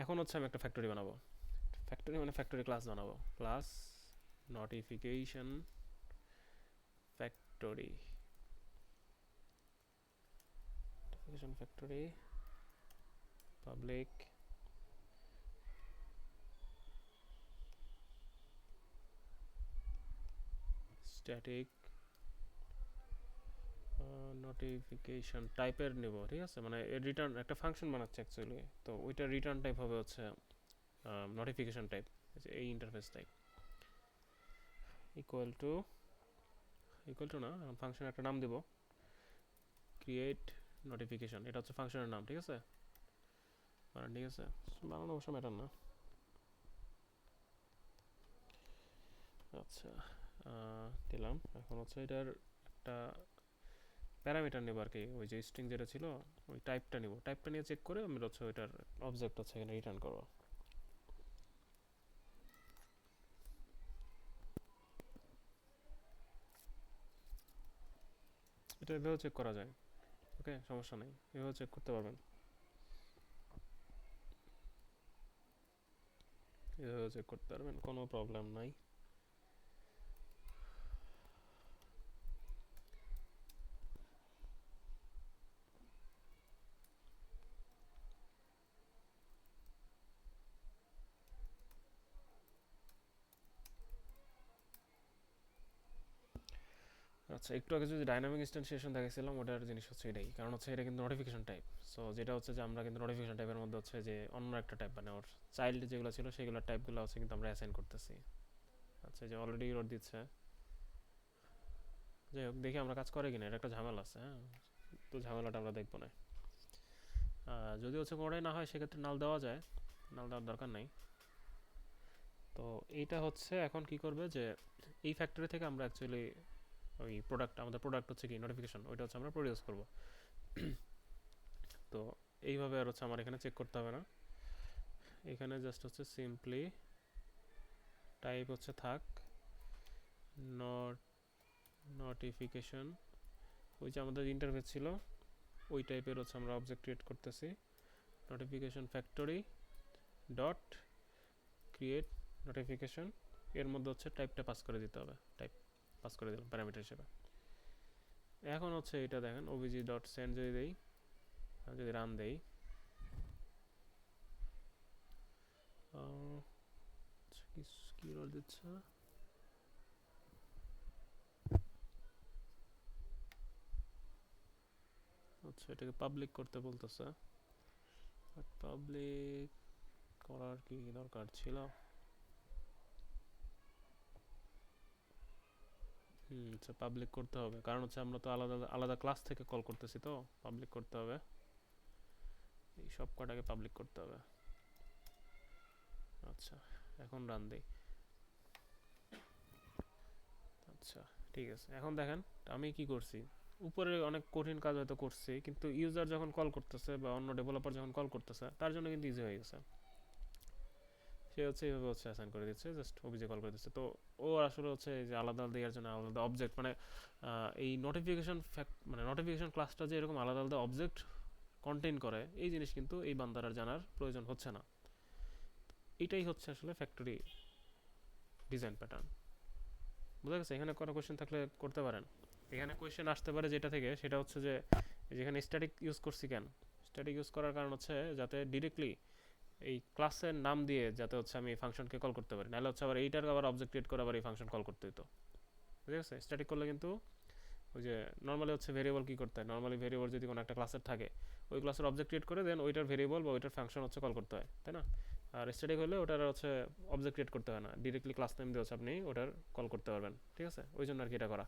এখন হচ্ছে আমি একটা ফ্যাক্টরি বানাবো। ফ্যাক্টরি মানে ফ্যাক্টরি ক্লাস বানাবো। Class notification factory, notification factory public static notification টাইপের নেব, ঠিক আছে। মানে রিটার্ন একটা ফাংশন বানাচ্ছে অ্যাকচুয়ালি, তো ওইটা রিটার্ন টাইপ হবে হচ্ছে নোটিফিকেশন টাইপ, এই ইন্টারফেস টাইপ। ইকুয়াল টু না, ফাংশন একটা নাম দেব, ক্রিয়েট নোটিফিকেশন, এটা হচ্ছে ফাংশনের নাম, ঠিক আছে। ঠিক আছে, বানানো অবশ্য ম্যাটার না। আচ্ছা, দিলাম। এখন হচ্ছে এটার একটা প্যারামিটার নেব আর কি, ওই যে স্ট্রিং যেটা ছিল ওই টাইপটা নেব। টাইপটা নিয়ে চেক করে আমি হচ্ছে ওইটার অবজেক্ট হচ্ছে এখানে রিটার্ন করবো। এটা এভাবেও চেক করা যায়, ওকে, সমস্যা নেই, এভাবেও চেক করতে পারবেন, এভাবেও চেক করতে পারবেন, কোনো প্রবলেম নাই। আচ্ছা, একটু আগে যদি ডাইনামিক ইনস্ট্যান্সিয়েশন দেখাইছিলাম, ওটার জিনিস হচ্ছে এটাই, কারণ হচ্ছে এটা কিন্তু নোটিফিকেশন টাইপ। সো যেটা হচ্ছে যে আমরা কিন্তু নোটিফিকেশন টাইপের মধ্যে হচ্ছে যে অন্য একটা টাইপ, মানে ওর চাইল্ড যেগুলো ছিল সেগুলোর টাইপগুলো হচ্ছে কিন্তু আমরা অ্যাসাইন করতেছি। আচ্ছা, যে অলরেডি রোড দিচ্ছে, যাই হোক, দেখি আমরা কাজ করে কিনা, এটা একটা ঝামেলা আছে, হ্যাঁ। তো ঝামেলাটা আমরা দেখবো না। যদি হচ্ছে কোনোটাই না হয় সেক্ষেত্রে নাল দেওয়া যায়, নাল দেওয়ার দরকার নাই। তো এইটা হচ্ছে এখন কি করবে যে এই ফ্যাক্টরি থেকে আমরা অ্যাকচুয়ালি ওই প্রোডাক্ট, আমাদের প্রোডাক্ট হচ্ছে কি নোটিফিকেশন, ওইটা হচ্ছে আমরা প্রডিউস করব। তো এইভাবে আর হচ্ছে আমার এখানে চেক করতে হবে না, এখানে জাস্ট হচ্ছে সিম্পলি টাইপ হচ্ছে থাক নোটিফিকেশন, ওই যে আমাদের ইন্টারফেস ছিল ওই টাইপের হচ্ছে আমরা অবজেক্ট ক্রিয়েট করতেছি, notification factory dot create notification, এর মধ্যে হচ্ছে টাইপটা পাস করে দিতে হবে, টাইপ পাস করে দিলাম প্যারামিটার হিসেবে। এখন হচ্ছে এটা দেখেন ওবিজি ডট সেন্ড যদি দেই, যদি রান দেই, কি রোল দিচ্ছে, আচ্ছা এটাকে পাবলিক করতে বলতেছে, পাবলিক করার কি দরকার ছিল, আচ্ছা পাবলিক করতে হবে, কারণ হচ্ছে আমরা তো আলাদা আলাদা ক্লাস থেকে কল করতেছি, তো পাবলিক করতে হবে, এই সব কটাকে পাবলিক করতে হবে। আচ্ছা, এখন রান দেই। আচ্ছা ঠিক আছে, এখন দেখেন আমি কি করছি, উপরে অনেক কঠিন কাজ হয়তো করছি, কিন্তু ইউজার যখন কল করতেছে বা অন্য ডেভেলপার যখন কল করতেছে তার জন্য কিন্তু ইজি হয়ে গেছে। সে হচ্ছে এইভাবে হচ্ছে অ্যাসাইন করে দিচ্ছে, জাস্ট ওবিজে কল করে দিচ্ছে। তো ও আসলে হচ্ছে যে আলাদা আলাদা দেওয়ার জন্য আলাদা অবজেক্ট, মানে এই নোটিফিকেশন মানে নোটিফিকেশন ক্লাসটা যে এরকম আলাদা আলাদা অবজেক্ট কন্টেইন করে, এই জিনিস কিন্তু এই বান্দার আর জানার প্রয়োজন হচ্ছে না। এটাই হচ্ছে আসলে ফ্যাক্টরি ডিজাইন প্যাটার্ন। বুঝা গেছে? এখানে কোনো কোয়েশ্চেন থাকলে করতে পারেন। এখানে কোয়েশ্চেন আসতে পারে যেটা থেকে, সেটা হচ্ছে যে যেখানে স্ট্যাটিক ইউজ করছি কেন, স্ট্যাটিক ইউজ করার কারণ হচ্ছে যাতে ডিরেক্টলি এই ক্লাসের নাম দিয়ে যাতে হচ্ছে আমি এই ফাংশনকে কল করতে পারি, নাহলে হচ্ছে আবার এইটার আবার অবজেক্ট ক্রিয়েট করে আবার এই ফাংশন কল করতে হতো। বুঝা গেছে? স্ট্যাটিক করলে কিন্তু ওই যে নর্মালি হচ্ছে ভেরিয়েবল কী করতে হয়, নর্মালি ভেরিয়েবল যদি কোনো একটা ক্লাসের থাকে ওই ক্লাসের অবজেক্ট ক্রিয়েট করে দেন ওইটার ভেরিয়েবল বা ওইটার ফাংশন হচ্ছে কল করতে হয়, তাই না? আর স্ট্যাটিক হলে ওটার হচ্ছে অবজেক্ট ক্রিয়েট করতে হয় না, ডিরেক্টলি ক্লাস নেম দিয়ে হচ্ছে আপনি ওটার কল করতে পারবেন, ঠিক আছে? ওই জন্য আর কি এটা করা।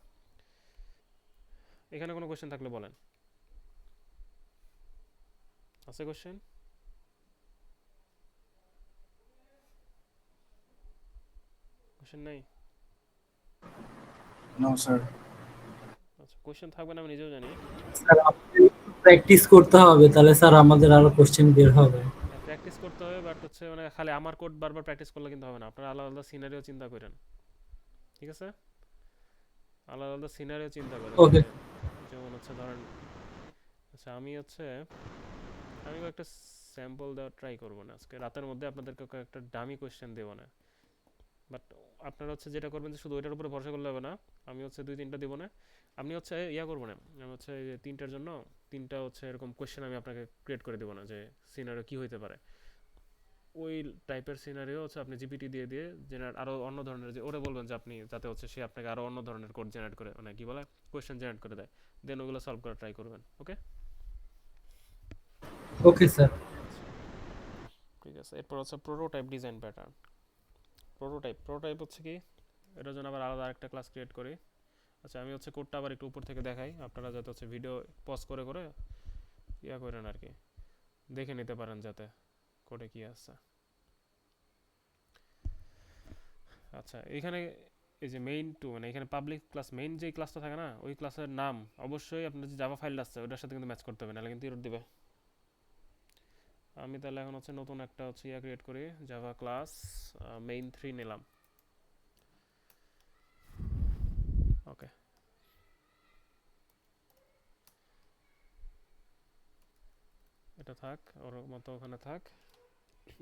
এখানে কোনো কোয়েশ্চেন থাকলে বলেন। আছে কোশ্চেন? কোশ্চেন নাই? No sir. আচ্ছা, কোশ্চেন থাকবে না আমি নিজেও জানি। স্যার আমাদের প্র্যাকটিস করতে হবে, তাহলে স্যার আমাদের আরো কোশ্চেন বের হবে। হ্যাঁ, প্র্যাকটিস করতে হবে, বাট হচ্ছে মানে খালি আমার কোড বারবার প্র্যাকটিস করলে কিন্তু হবে না। আপনারা আলাদা আলাদা সিনারিও চিন্তা করেন, ঠিক আছে? আলাদা আলাদা সিনারিও চিন্তা করেন যে ওকে। যেমন হচ্ছে ধরেন, আচ্ছা আমি হচ্ছে আমি একটা স্যাম্পল দেওয়ার ট্রাই করবো না আজকে রাতের মধ্যে, আপনাদেরকে একটা ডামি কোশ্চেন দেবো না। বাট আপনারা হচ্ছে যেটা করবেন যে শুধু ওইটার উপরে ভরসা করলে হবে না, আমি হচ্ছে 2-3টা দিব না। আপনি হচ্ছে ইয়া করবো না, আমি হচ্ছে এই যে 3টার জন্য 3টা হচ্ছে এরকম কোশ্চেন আমি আপনাকে ক্রিয়েট করে দেবো না, যে সিনারিও কী হইতে পারে ওই টাইপের সিনারিও হচ্ছে আপনি জিপিটি দিয়ে দিয়ে জেনারেট আরও অন্য ধরনের, যে ওরে বলবেন যে আপনি যাতে হচ্ছে সে আপনাকে আরও অন্য ধরনের কোড জেনারেট করে, মানে কী বলে কোয়েশ্চেন জেনারেট করে দেয়, দেন ওগুলো সলভ করার ট্রাই করবেন। ওকে ওকে স্যার। আচ্ছা ঠিক আছে। এরপর হচ্ছে প্রোটোটাইপ ডিজাইন প্যাটার্ন। প্রোটোটাইপ হচ্ছে কি, এটার জন্য আবার আলাদা আরেকটা ক্লাস ক্রিয়েট করি। আচ্ছা আমি হচ্ছে কোডটা আবার একটু উপর থেকে দেখাই, আপনারা যাতে হচ্ছে ভিডিও পজ করে করে ইয়া করেন আর কি, দেখে নিতে পারেন যাতে কোডে কী আছে। আচ্ছা এখানে এই যে মেইন টু, মানে এখানে পাবলিক ক্লাস মেইন যে ক্লাসটা থাকে না, ওই ক্লাসের নাম অবশ্যই আপনার যে জাভা ফাইল আছে ওটার সাথে কিন্তু ম্যাচ করতে হবে, নাহলে কিন্তু এরর দিবে। আমি তাহলে এখন হচ্ছে নতুন একটা হচ্ছে ইয়া ক্রিয়েট করি, জাভা ক্লাস main3 নিলাম। ওকে এটা থাক, ওর মতো ওখানে থাক।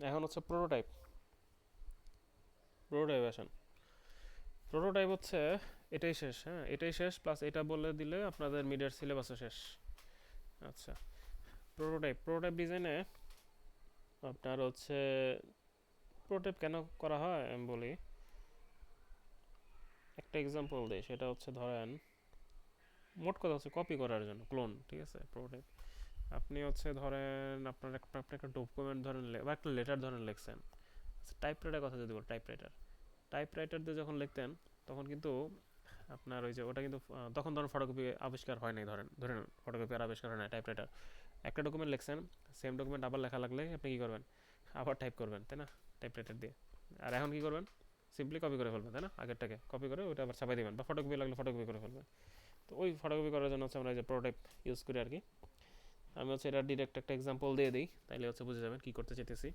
এখন হচ্ছে প্রোটোটাইপ আসেন। প্রোটোটাইপ হচ্ছে এটাই শেষ, হ্যাঁ এটাই শেষ, প্লাস এটা বলে দিলে আপনাদের মিডের সিলেবাসও শেষ। আচ্ছা প্রোটোটাইপ ডিজাইনে আপনার হচ্ছে প্রোটোটাইপ কেন করা হয় আমি বলি, একটা এক্সাম্পল দিই, সেটা হচ্ছে ধরেন মোট কথা হচ্ছে কপি করার জন্য ক্লোন, ঠিক আছে? প্রোটোটাইপ আপনি হচ্ছে ধরেন আপনি একটা ডকুমেন্ট ধরেন বা একটা লেটার ধরেন লিখছেন, টাইপরাইটার কথা যদি বল, টাইপরাইটার দিয়ে যখন লিখতেন তখন কিন্তু আপনার ওই যে ওটা কিন্তু তখন ধরেন ফটোকপি আবিষ্কার হয় নাই, ধরেন ফটোকপি আর আবিষ্কার হয় না, টাইপরাইটার একটা ডকুমেন্ট লিখছেন, সেম ডকুমেন্ট আবার লেখা লাগলে আপনি কী করবেন, আবার টাইপ করবেন, তাই না? টাইপরাইটার দিয়ে। আর এখন কী করবেন, সিম্পলি কপি করে ফেলবেন, তাই না? আগেরটাকে কপি করে ওইটা আবার ছাপাই দেবেন, বা ফটোকপি লাগলে ফটোকপি করে ফেলবেন। তো ওই ফটোকপি করার জন্য হচ্ছে আমরা এই যে প্রোটোটাইপ ইউজ করি আর কি। আমি হচ্ছে এটা ডিরেক্ট একটা এক্সাম্পল দিয়ে দিই, তাইলে হচ্ছে বুঝে যাবেন কী করতে চাইতেছি।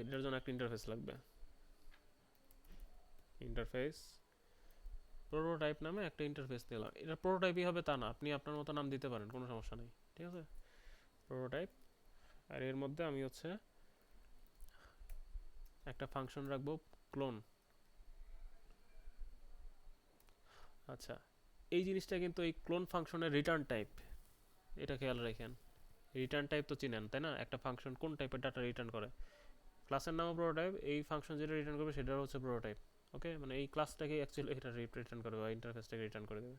এটার জন্য একটা ইন্টারফেস লাগবে, ইন্টারফেস প্রোটোটাইপ নামে একটা ইন্টারফেস দিলাম। এটা প্রোটোটাইপই হবে তা না, আপনি আপনার মতো নাম দিতে পারেন, কোনো সমস্যা নেই, ঠিক আছে? প্রোটোটাইপ। আর এর মধ্যে আমি হচ্ছে একটা ফাংশন রাখবো ক্লোন। আচ্ছা এই জিনিসটা কিন্তু এই ক্লোন ফাংশনের রিটার্ন টাইপ, এটা খেয়াল রাখেন। রিটার্ন টাইপ তো চিনেন তাই না, একটা ফাংশন কোন টাইপের ডাটা রিটার্ন করে, ক্লাসের নামও প্রোটোটাইপ, এই ফাংশন যেটা রিটার্ন করবে সেটাও হচ্ছে প্রোটোটাইপ। ওকে মানে এই ক্লাসটাকে অ্যাকচুয়ালি এটা রিটার্ন করবে বা ইন্টারফেসটাকে রিটার্ন করে দেবে।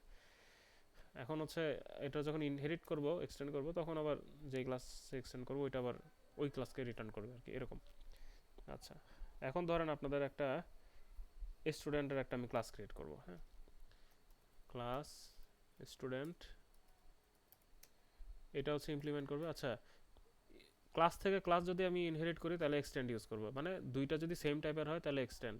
এখন হচ্ছে এটা যখন ইনহেরিট করব এক্সটেন্ড করব, তখন আবার যে ক্লাস এক্সটেন্ড করব ওইটা আবার ওই ক্লাসকে রিটার্ন করবে আর কি, এরকম। আচ্ছা এখন ধরেন আপনাদের একটা স্টুডেন্টের একটা আমি ক্লাস ক্রিয়েট করব, হ্যাঁ ক্লাস স্টুডেন্ট, এটা হচ্ছে ইমপ্লিমেন্ট করবে। আচ্ছা ক্লাস থেকে ক্লাস যদি আমি ইনহেরিট করি তাহলে এক্সটেন্ড ইউজ করব, মানে দুইটা যদি সেম টাইপের হয় তাহলে এক্সটেন্ড,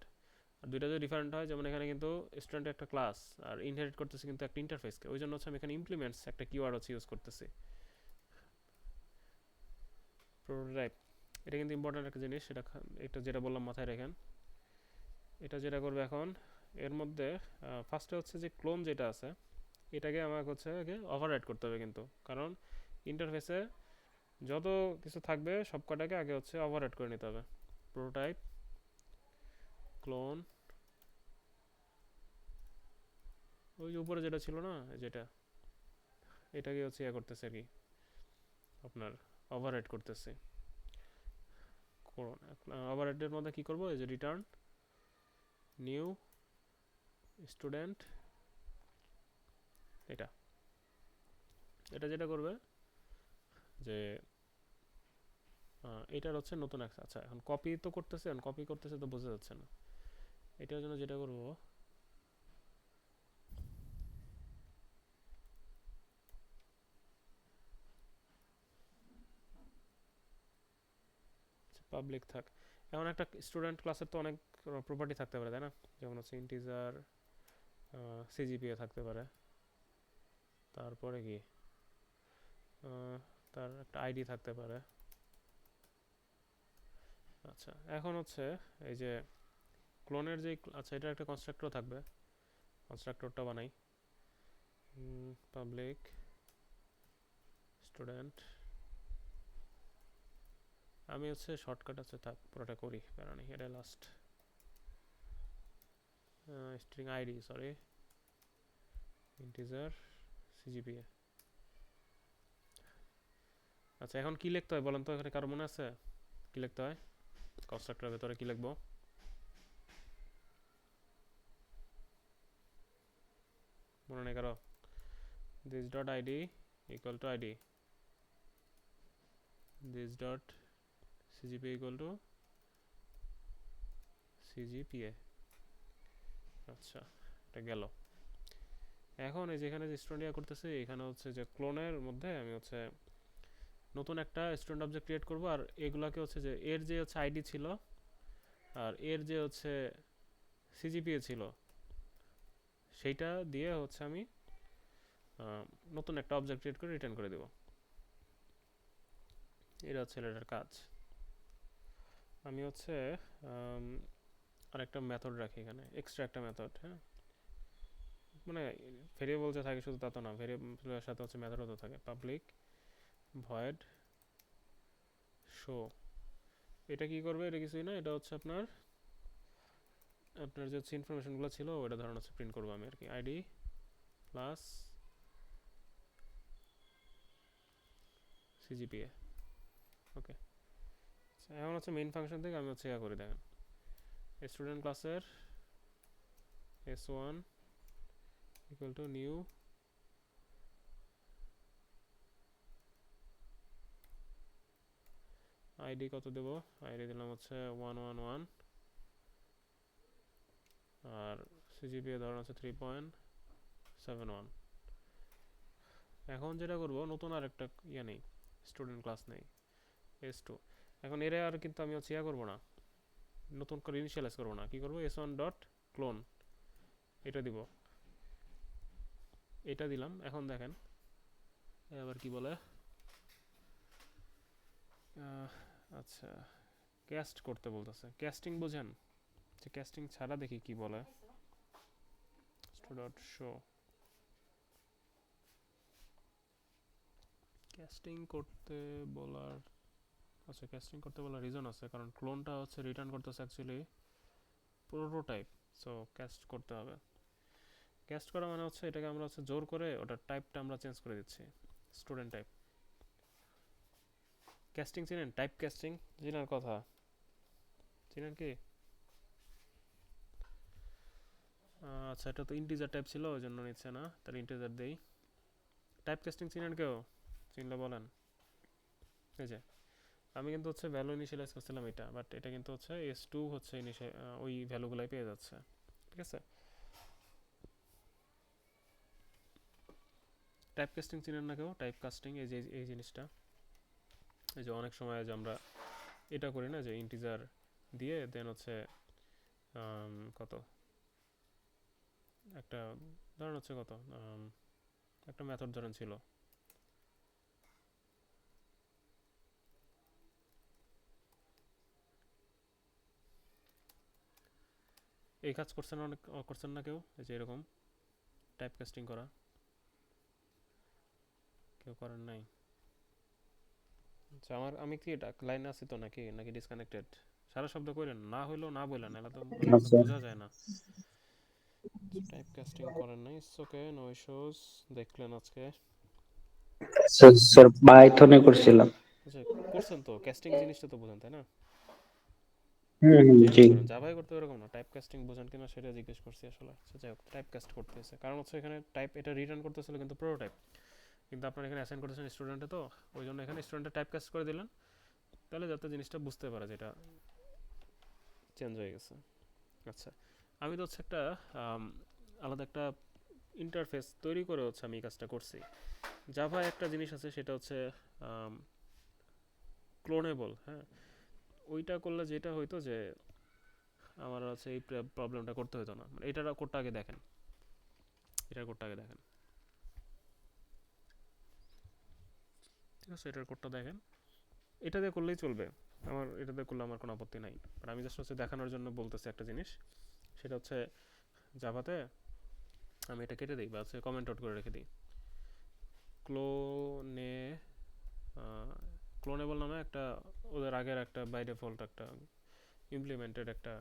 আর দুইটা যদি ডিফারেন্ট হয়, যেমন এখানে কিন্তু স্টুডেন্ট একটা ক্লাস আর ইনহেরিট করতেছে কিন্তু একটা ইন্টারফেসকে, ওই জন্য হচ্ছে আমি এখানে ইমপ্লিমেন্টস একটা কিওয়ার্ড হচ্ছে ইউজ করতেছি। প্রোটোটাইপ এটা কিন্তু ইম্পর্টেন্ট একটা জিনিস, এটা যেটা বললাম মাথায় রাখেন। এটা যেটা করবে এখন এর মধ্যে ফার্স্টে হচ্ছে যে ক্লোন যেটা আছে এটাকে আমাকে হচ্ছে আগে ওভাররাইড করতে হবে, কিন্তু কারণ ইন্টারফেসে যত কিছু থাকবে সব কটাকে আগে হচ্ছে ওভাররাইড করে নিতে হবে। প্রোটোটাইপ ক্লোন, ওই যে উপরে যেটা ছিল না যেটা, এটাকে হচ্ছে ইয়ে করতেছে আর কি, আপনার ওভাররাইড করতেছে। ওভাররাইডের মধ্যে কি করব, এই যে রিটার্ন নিউ স্টুডেন্ট, এটা এটা যেটা করবে যে এটার হচ্ছে নতুন একটা, আচ্ছা এখন কপি তো করতেছে, এখন কপি করতেছে তো বোঝা যাচ্ছে না, এটার জন্য যেটা করব পাবলিক থাক। এখন একটা স্টুডেন্ট ক্লাসের তো অনেক প্রপার্টি থাকতে পারে, তাই না? যেমন হচ্ছে ইন্টিজার, সিজিপিএ থাকতে পারে, তারপরে কি তার একটা আইডি থাকতে পারে। আচ্ছা, এখন হচ্ছে এই যে ক্লোনের যে, আচ্ছা এটা একটা কনস্ট্রাক্টর থাকবে, কনস্ট্রাক্টরটা বানাই। পাবলিক স্টুডেন্ট, আমি হচ্ছে শর্টকাট আছে থাক পুরোটা করি, কারণ এটা last. String ID, sorry, integer CGPA. আচ্ছা, এখন কি লিখতে হয় বলেন তো, এখানে কারো মনে আছে কি লিখতে হয়? কনস্ট্রাক্টরের ভেতরে কি লিখবো? মনে নেই কারো? this dot id equal to id, this dot cgpa equal to cgpa। আচ্ছা, এটা গেল। এখন এই যেখানে যে স্টুডেন্ট করতেছে, এখানে হচ্ছে যে ক্লোনের মধ্যে আমি হচ্ছে নতুন একটা স্টুডেন্ট অবজেক্ট ক্রিয়েট করব, আর এগুলাকে হচ্ছে যে এর যে হচ্ছে আইডি ছিল আর এর যে হচ্ছে সিজিপিএ ছিল সেইটা দিয়ে হচ্ছে আমি নতুন একটা অবজেক্ট ক্রিয়েট করে রিটার্ন করে দেব। এটা হচ্ছে এটার কাজ। আমি হচ্ছে আরেকটা মেথড রাখি এখানে, এক্সট্রা একটা মেথড, হ্যাঁ, মানে ভেরিয়েবল যে থাকে শুধু তা তো না, ভেরিয়েবলের সাথে হচ্ছে মেথডও তো থাকে। পাবলিক ভয়েড শো, এটা কি করবে? এটা কিছুই না, এটা হচ্ছে আপনার যে হচ্ছে ইনফরমেশনগুলো ছিল ওটা ধরুন হচ্ছে প্রিন্ট করবো আমি আর কি, আইডি প্লাস সিজিপিএ। ওকে, এখন হচ্ছে মেইন ফাংশন থেকে আমি হচ্ছে ইয়া করে দেখেন, স্টুডেন্ট ক্লাসের s1 equal to new ID কত দেব? আইডি দিলাম হচ্ছে 111, আর সিজিপিএ ধরুন হচ্ছে 3.71। এখন যেটা করব, নতুন আর একটা ইয়া নেই, স্টুডেন্ট ক্লাস নেই, s2। এখন এর আর কিন্তু আমি হচ্ছে ইয়া করবো না, নতুন করে ইনিশিয়ালাইজ করবো না, কি করবো? s1 ডট ক্লোন, এটা দিব, এটা দিলাম। এখন দেখেন আবার কি বলে, আচ্ছা ক্যাস্ট করতে বলতেছে, ক্যাস্টিং বোঝেন? যে ক্যাস্টিং ছাড়া দেখি কি বলে, ডট শো। ক্যাস্টিং করতে বলার, আচ্ছা ক্যাস্টিং করতে বলার রিজন আছে, কারণ ক্লোনটা হচ্ছে রিটার্ন করতেছে অ্যাকচুয়ালি প্রোটোটাইপ, সো ক্যাস্ট করতে হবে। ক্যাস্ট করা মানে হচ্ছে এটাকে আমরা হচ্ছে জোর করে ওটার টাইপটা আমরা চেঞ্জ করে দিচ্ছি, স্টুডেন্ট টাইপ। ক্যাস্টিং চিনেন? টাইপ ক্যাস্টিং চিনার কথা, চিনেন কি? আচ্ছা, এটা তো ইন্টিজার টাইপ ছিল ওই জন্য নিচ্ছে না, তার ইন্টিজার দেই। টাইপ কাস্টিং চিনেন কেউ? চিনলে বলেন। এই যে আমি কিন্তু হচ্ছে ভ্যালু ইনিশিয়ালাইজ করছিলাম এটা, বাট এটা কিন্তু হচ্ছে s2 হচ্ছে ওই ভ্যালুগুলাই পেয়ে যাচ্ছে, ঠিক আছে? টাইপ কাস্টিং চিনেন না কেউ? টাইপ কাস্টিং এই যে এই জিনিসটা, এই যে অনেক সময় যে আমরা এটা করি না, যে ইন্টিজার দিয়ে দেন হচ্ছে কত একটা ধরেন হচ্ছে কত একটা মেথড ধরেন ছিল, এই কাজ করছেন অনেক, করছেন না কেউ? এই যে এরকম টাইপ কাস্টিং করা কেউ করেন নাই? আচ্ছা, আমি কি লাইনে আছি তো, নাকি নাকি ডিসকানেক্টেড? সারা শব্দ করেন, না হইলেও না বললেন, নাহলে তো মানে কিছু আচ্ছা বোঝা যায় না। টাইপ কাস্টিং করেন নাই, ইটস ওকে, নো ইস্যুস। দেখলেন আজকে? স্যার পাইথনে করছিলাম। আচ্ছা, করছেন তো, কাস্টিং জিনিসটা তো বোঝেন তাই না? জি। যেটাই করেন, জাভাই করতে এরকম না, টাইপ কাস্টিং বোঝেন কিনা সেটা জিজ্ঞেস করছি আসলে। আচ্ছা যাই হোক, টাইপ কাস্ট করতেছে কারণ হচ্ছে এখানে টাইপ এটা রিটার্ন করতেছিল কিন্তু প্রোটোটাইপ, কিন্তু আপনার এখানে অ্যাসাইন করতেছেন স্টুডেন্টে, তো ওই জন্য এখানে স্টুডেন্টে টাইপ কাস্ট করে দিলেন, তাহলে যাতে জিনিসটা বুঝতে পারে যেটা চেঞ্জ হয়ে গেছে। আচ্ছা, আমি তো হচ্ছে একটা আলাদা একটা ইন্টারফেস তৈরি করে হচ্ছে আমি এই কাজটা করছি। জাভা একটা জিনিস আছে, সেটা হচ্ছে ক্লোনেবল, হ্যাঁ, ওইটা করলে যেটা হইতো যে আমার হচ্ছে এই প্রবলেমটা করতে হতো না, মানে এটার কোডটা আগে দেখেন, এটার কোডটা আগে দেখেন, ঠিক আছে, এটার কোডটা দেখেন, এটা দিয়ে করলেই চলবে, আমার এটা দিয়ে করলে আমার কোনো আপত্তি নাই, বাট আমি জাস্ট হচ্ছে দেখানোর জন্য বলতেছি একটা জিনিস, সেটা হচ্ছে জাভাতে আমি এটা কেটে দিই বা হচ্ছে কমেন্ট আউট করে রেখে দিই। ক্লোনে ক্লোনেবল নামে একটা ওদের আগের একটা বাই ডিফল্ট একটা ইমপ্লিমেন্টেড একটা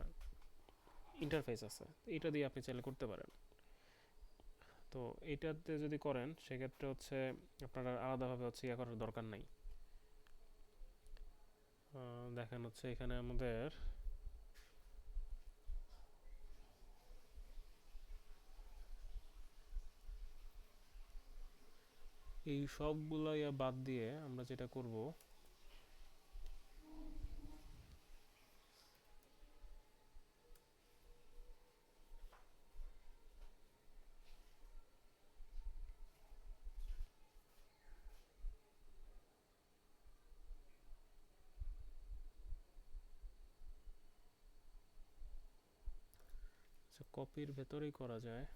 ইন্টারফেস আছে, এটা দিয়ে আপনি চাইলে করতে পারেন। তো এইটাতে যদি করেন সেক্ষেত্রে হচ্ছে আপনার আলাদাভাবে হচ্ছে ইয়ে করার দরকার নাই। দেখেন হচ্ছে এখানে আমাদের এই সবগুলো ইয়া বাদ দিয়ে আমরা যেটা করব, কপির ভেতরেই করা যায়,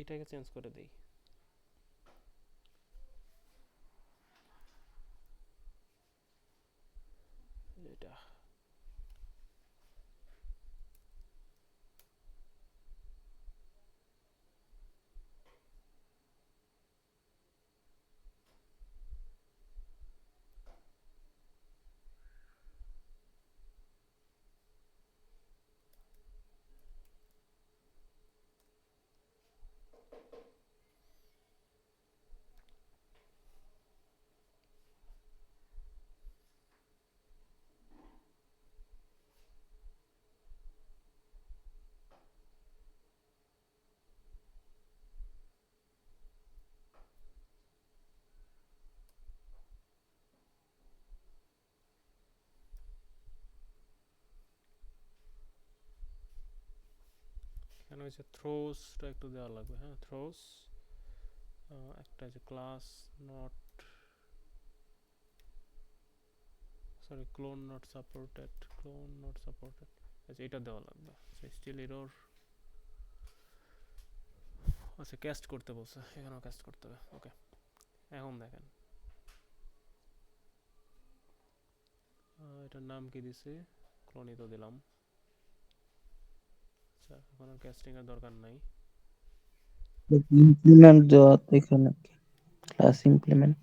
এটাকে চেঞ্জ করে দেই, এটা এখানে হচ্ছে থ্রোসটা একটু দেওয়া লাগবে, হ্যাঁ থ্রোস, একটা যে class not sorry clone not supported, clone not supported, আচ্ছা এটা দেওয়া লাগবে, স্টিল এরর, আচ্ছা ক্যাস্ট করতে বলছে, এখানেও ক্যাস্ট করতে হবে, ওকে। এখন দেখেন এটার নাম কি দিছি, ক্লোনই তো দিলাম, আচ্ছা এখন আর ক্যাস্টিং এর দরকার নাই, ইমপ্লিমেন্ট দেওয়া এখানে ক্লাস ইমপ্লিমেন্ট।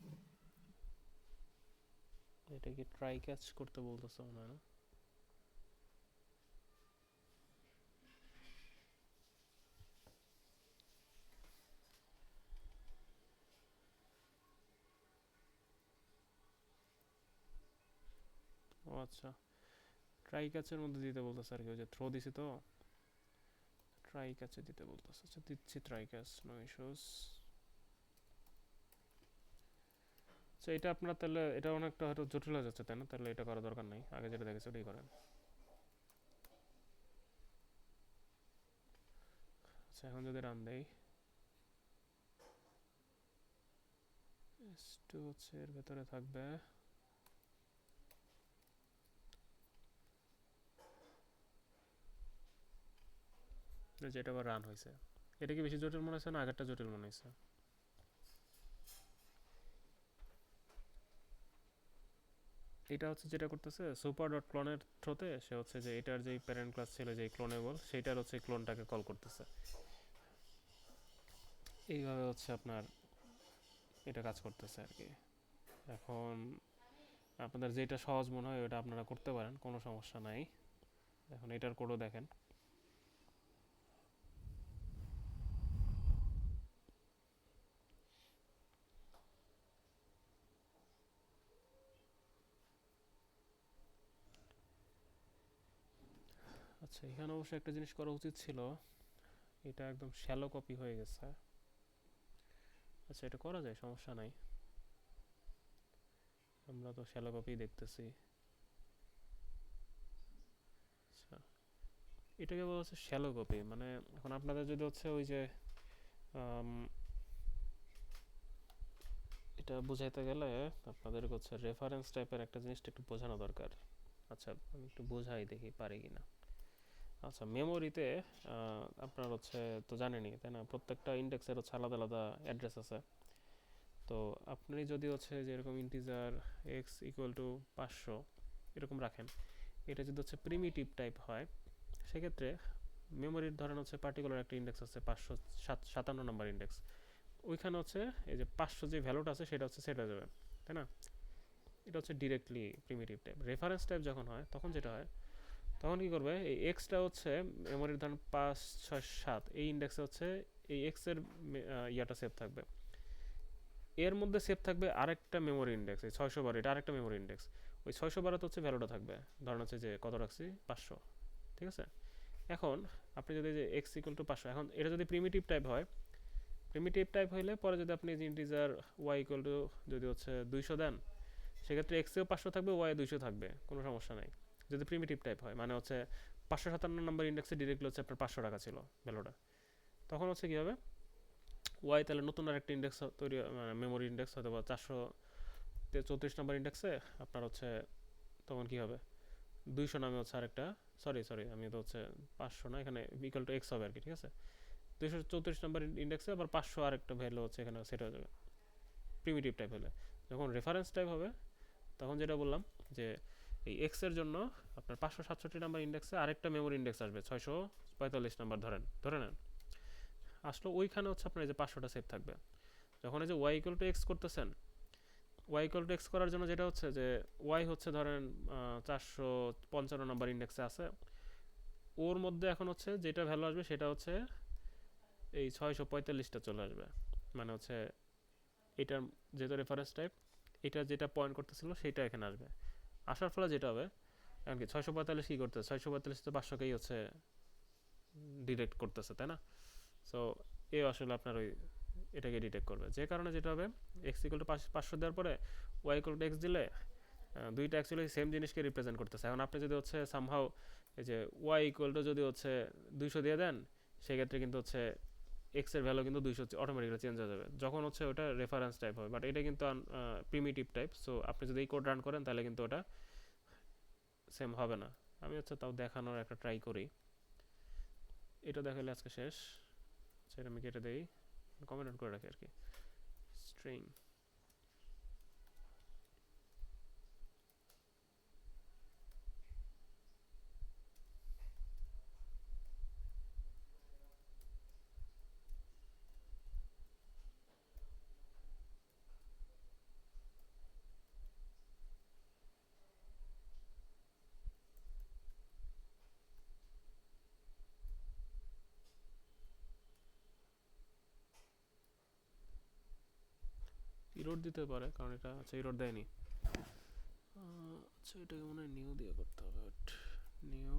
এটা কি ট্রাই ক্যাস্ট করতে বলতেছে মনে হয় না, ও আচ্ছা ট্রাই ক্যাচের মধ্যে দিতে বলতেছে আর কি, ওই যে থ্রো দিছি তো ট্রাই ক্যাচে দিতে বলতেছে, আচ্ছা দিচ্ছি ট্রাই ক্যাচ, নো ইস্যুস। আচ্ছা এটা আপনার তাহলে এটা অনেকটা হয়তো জটিল হয়ে যাচ্ছে তাই না, তাহলে এটা করার দরকার নাই, আগে যেটা দেখেছি ওটাই করেন। আচ্ছা এখন যদি রান দেই, S2 হচ্ছে এর ভেতরে থাকবে, যেটা আবার রান হয়েছে, এটা কি বেশি জটিল মনে হচ্ছে না আগেরটা জটিল মনে হয়েছে? এটা হচ্ছে যেটা করতেছে সুপার ডট ক্লোনের থ্রোতে, সে হচ্ছে যে এটার যেই প্যারেন্ট ক্লাস ছিল যেই ক্লোনেবল সেইটার হচ্ছে ক্লোনটাকে কল করতেছে, এইভাবে হচ্ছে আপনার এটা কাজ করতেছে আর কি। এখন আপনাদের যেটা সহজ মনে হয় ওটা আপনারা করতে পারেন, কোনো সমস্যা নাই। এখন এটার কোডও দেখেন, আচ্ছা এখানে অবশ্য একটা জিনিস করা উচিত ছিল, এটা একদম শ্যালো কপি হয়ে গেছে, আচ্ছা এটা করা যায় সমস্যা নাই, আমরা তো শ্যালো কপি দেখতেছি। আচ্ছা এটাকে বলা হচ্ছে শ্যালো কপি, মানে এখন আপনাদের যদি হচ্ছে ওই যে এটা বোঝাইতে গেলে আপনাদের হচ্ছে রেফারেন্স টাইপের একটা জিনিসটা একটু বোঝানো দরকার। আচ্ছা আমি একটু বোঝাই দেখি পারি কিনা। আচ্ছা মেমোরিতে আপনার হচ্ছে তো জানেনই তাই না, প্রত্যেকটা ইন্ডেক্সের হচ্ছে আলাদা আলাদা অ্যাড্রেস আছে। তো আপনি যদি হচ্ছে যেরকম ইন্টিজার এক্স ইকুয়াল টু 500 এরকম রাখেন, এটা যদি হচ্ছে প্রিমিটিভ টাইপ হয়, সেক্ষেত্রে মেমোরির ধরেন হচ্ছে পার্টিকুলার একটা ইন্ডেক্স আছে 557 নাম্বার ইন্ডেক্স, ওইখানে হচ্ছে এই যে 500 যে ভ্যালুটা আছে সেটা হচ্ছে সেট হয়ে যাবে, তাই না? এটা হচ্ছে directly primitive type. Reference type যখন হয় তখন যেটা হয়, তখন কি করবে, এই এক্সটা হচ্ছে মেমোরির ধরেন 567 এই ইন্ডেক্সে হচ্ছে এই এক্স এর ইয়াটা সেভ থাকবে, এর মধ্যে সেভ থাকবে আরেকটা মেমোরি ইন্ডেক্স, এই 612, এটা আরেকটা মেমোরি ইন্ডেক্স, ওই 612 হচ্ছে ভ্যালুটা থাকবে, ধরেন হচ্ছে যে কত রাখছি 500, ঠিক আছে? এখন আপনি যদি যে এক্স ইকুয়াল টু 500, এখন এটা যদি প্রিমিটিভ টাইপ হয়, প্রিমিটিভ টাইপ হইলে পরে যদি আপনি ইন্টিজার ওয়াই ইকুয়াল টু যদি হচ্ছে 200 দেন, সেক্ষেত্রে এক্সেও 500 থাকবে, ওয়াই 200 থাকবে, কোনো সমস্যা নাই যদি প্রিমিটিভ টাইপ হয়। মানে হচ্ছে 557 নাম্বার ইন্ডেক্সে ডিরেক্টলি হচ্ছে আপনার 500 টাকা ছিল ভ্যালুটা, তখন হচ্ছে কী হবে, ওয়াই তাহলে নতুন আরেকটা ইন্ডেক্স তৈরি, মানে মেমোরি ইন্ডেক্স হয়তো বা 434 নাম্বার ইন্ডেক্সে আপনার হচ্ছে, তখন কী হবে, 200 নামে হচ্ছে আরেকটা, সরি আমি তো হচ্ছে 500 না, এখানে ইকুয়াল টু এক্স হবে আর কি, ঠিক আছে? 234 নাম্বার ইন্ডেক্সে আবার 500 আরেকটা ভ্যালু হচ্ছে এখানে সেট হয়ে যাবে প্রিমিটিভ টাইপ হলে। যখন রেফারেন্স টাইপ হবে তখন যেটা বললাম যে এই এক্স এর জন্য আপনার 567 নাম্বার ইন্ডেক্সে আরেকটা মেমোরি ইন্ডেক্স আসবে 645 নাম্বার, ধরে নেন আসলে ওইখানে হচ্ছে আপনার এই যে 500টা সেভ থাকবে। যখন এই যে ওয়াই ইকুয়াল টু এক্স করতেছেন, ওয়াই ইকুয়াল টু এক্স করার জন্য যেটা হচ্ছে যে ওয়াই হচ্ছে ধরেন 455 নাম্বার ইন্ডেক্সে আছে, ওর মধ্যে এখন হচ্ছে যেটা ভ্যালু আসবে সেটা হচ্ছে এই 645টা চলে আসবে, মানে হচ্ছে এটার যেহেতু রেফারেন্স টাইপ, এটা যেটা পয়েন্ট করতেছিল সেটা এখানে আসবে। আসার ফলে যেটা হবে, এখন কি 645 কী করতেছে, 645 তো 500কেই হচ্ছে ডিটেক্ট করতেছে, তাই না? সো এ আসলে আপনার ওই এটাকে ডিটেক্ট করবে, যে কারণে যেটা হবে, এক্স ইকুয়াল টু 500 দেওয়ার পরে ওয়াই ইকুয়াল টু এক্স দিলে দুইটা অ্যাকচুয়ালি সেম জিনিসকে রিপ্রেজেন্ট করতেছে। এখন আপনি যদি হচ্ছে সামহাও এই যে ওয়াই ইকুয়াল টু যদি হচ্ছে 200 দিয়ে দেন, সেক্ষেত্রে কিন্তু হচ্ছে এক্স এর ভ্যালু কিন্তু 200 অটোমেটিক্যালি চেঞ্জ হয়ে যাবে, যখন হচ্ছে ওটা রেফারেন্স টাইপ হবে। বাট এটা কিন্তু প্রিমিটিভ টাইপ, সো আপনি যদি এই কোড রান করেন তাহলে কিন্তু ওটা সেম হবে না। আমি হচ্ছে তাও দেখানোর একটা ট্রাই করি, এটা দেখালে আজকে শেষ, সেটা আমি কেটে দেই, কমেন্ট করে রাখি আর কি, স্ট্রিং ইরোড দিতে পারে, কারণ এটা আচ্ছা ইরোড দেয়নি। আচ্ছা এটাকে মনে হয় নিউ দিয়ে করতে হবে, নিউ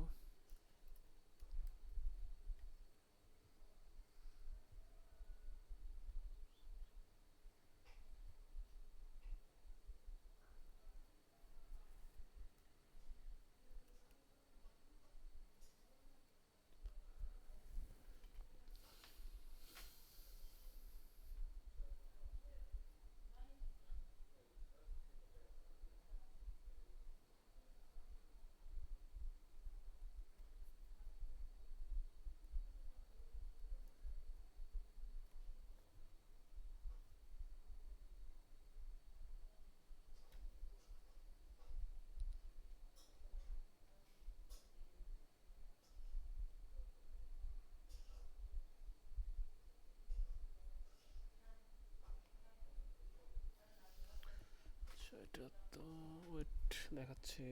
এটা তো ওয়েট দেখাচ্ছি,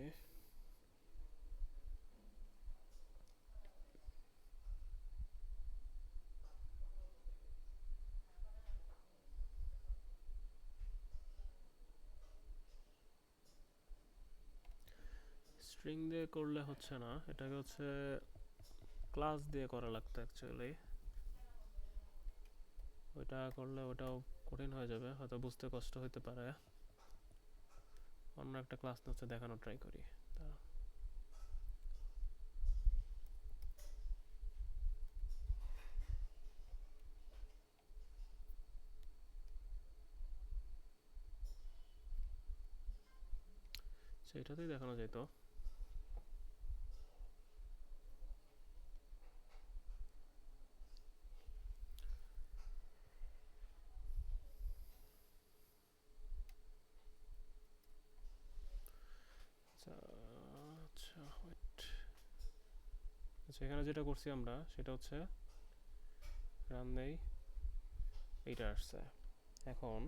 স্ট্রিং দিয়ে করলে হচ্ছে না, এটাকে হচ্ছে ক্লাস দিয়ে করা লাগতো অ্যাকচুয়ালি। ওইটা করলে ওটাও কঠিন হয়ে যাবে, হয়তো বুঝতে কষ্ট হতে পারে। অন্য একটা ক্লাস হচ্ছে দেখানো ট্রাই করি। আচ্ছা এটাতেই দেখানো যেত। আচ্ছা আচ্ছা wait। আচ্ছা এখানে যেটা করছি আমরা সেটা হচ্ছে রান নেই, এইটা আসছে। এখন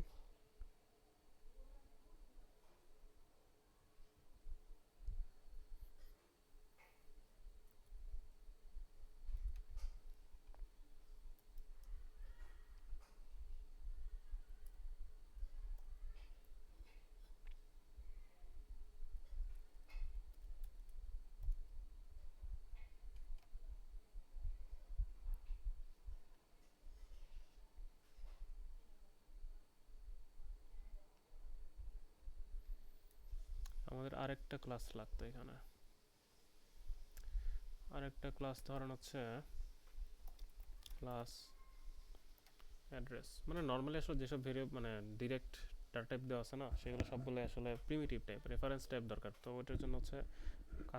আমাদের আরেকটা ক্লাস লাগতো এখানে, আরেকটা ক্লাস ধরেন হচ্ছে ক্লাস অ্যাড্রেস। মানে নর্মালি আসলে যেসব ভেরিয়েবল মানে ডিরেক্ট ডাটা টাইপ দেওয়া আছে না, সেগুলো সবগুলো আসলে প্রিমিটিভ টাইপ, রেফারেন্স টাইপ দরকার। তো ওইটার জন্য হচ্ছে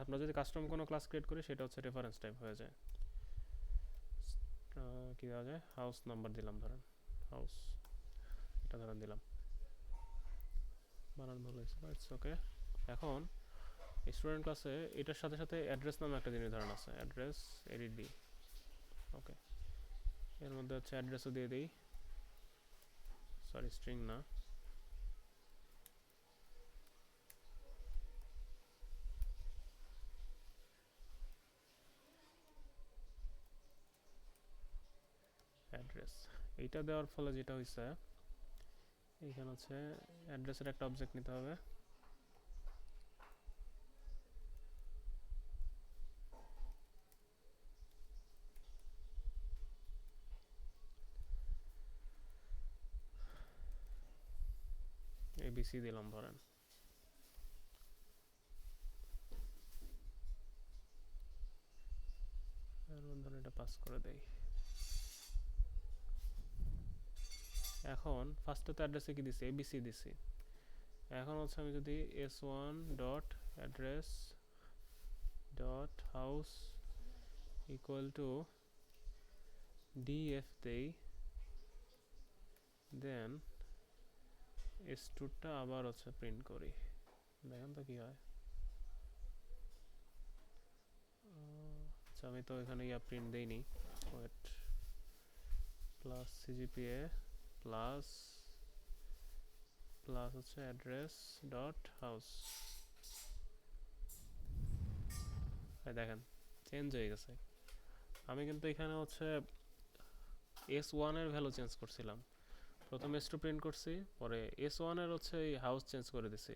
আমরা যদি কাস্টম কোনো ক্লাস ক্রিয়েট করি সেটা হচ্ছে রেফারেন্স টাইপ হয়ে যায়। কি দেওয়া যায়, হাউস নাম্বার দিলাম, ধরেন হাউস, এটা ধরেন দিলাম, বানান ভালো হয়েছে, ইটস ওকে। এখন স্টুডেন্ট ক্লাসে এটার সাথে সাথে অ্যাড্রেস নামে একটা জিনিস ধরেন আছে, অ্যাড্রেস এডিডি, ওকে। এর মধ্যে হচ্ছে অ্যাড্রেসও দিয়ে দিই, সরি স্ট্রিং না, অ্যাড্রেস। এইটা দেওয়ার ফলে যেটা হয়েছে, এইখানে হচ্ছে অ্যাড্রেসের একটা অবজেক্ট নিতে হবে, এবিসি দিলাম ধরেন, এর মধ্যে এটা পাস করে দেই। এখন ফার্স্টে তো অ্যাড্রেসে কি দিছি, এবিসি দিছি। এখন হচ্ছে আমি যদি s1 dot address dot house equal to df দেই, দেন s2টা আবার হচ্ছে প্রিন্ট করি, দেখেন তো কি হয়। আচ্ছা আমি তো এখানে ইয়া প্রিন্ট দেইনি, wait, plus CGPA plus plus হচ্ছে অ্যাড্রেস ডট হাউস, দেখেন চেঞ্জ হয়ে গেছে। আমি কিন্তু এখানে হচ্ছে s1 এর ভ্যালু চেঞ্জ করছিলাম, প্রথমে s2 প্রিন্ট করছি, পরে s1 এর হচ্ছে এই হাউস চেঞ্জ করে দিছি,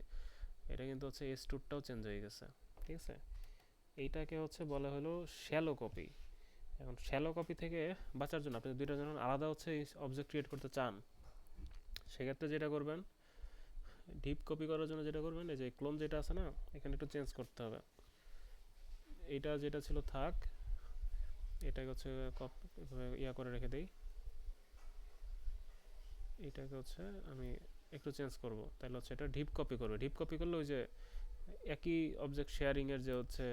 এটা কিন্তু হচ্ছে s2টাও চেঞ্জ হয়ে গেছে, ঠিক আছে। এইটাকে হচ্ছে বলা হলো শ্যালো কপি। এখন শ্যালো কপি থেকে বাঁচার জন্য আপনি দুইটা যখন আলাদা হচ্ছে অবজেক্ট ক্রিয়েট করতে চান, সেক্ষেত্রে যেটা করবেন, ডিপ কপি করার জন্য যেটা করবেন, এই যে ক্লোন যেটা আছে না, এখানে একটু চেঞ্জ করতে হবে। এইটা যেটা ছিল থাক, এটাকে হচ্ছে ইয়া করে রেখে দেই, এটাকে হচ্ছে আমি একটু চেঞ্জ করব, তাহলে হচ্ছে এটা ডিপ কপি করবে। ডিপ কপি করলে ওই যে একই অবজেক্ট শেয়ারিং এর যে হচ্ছে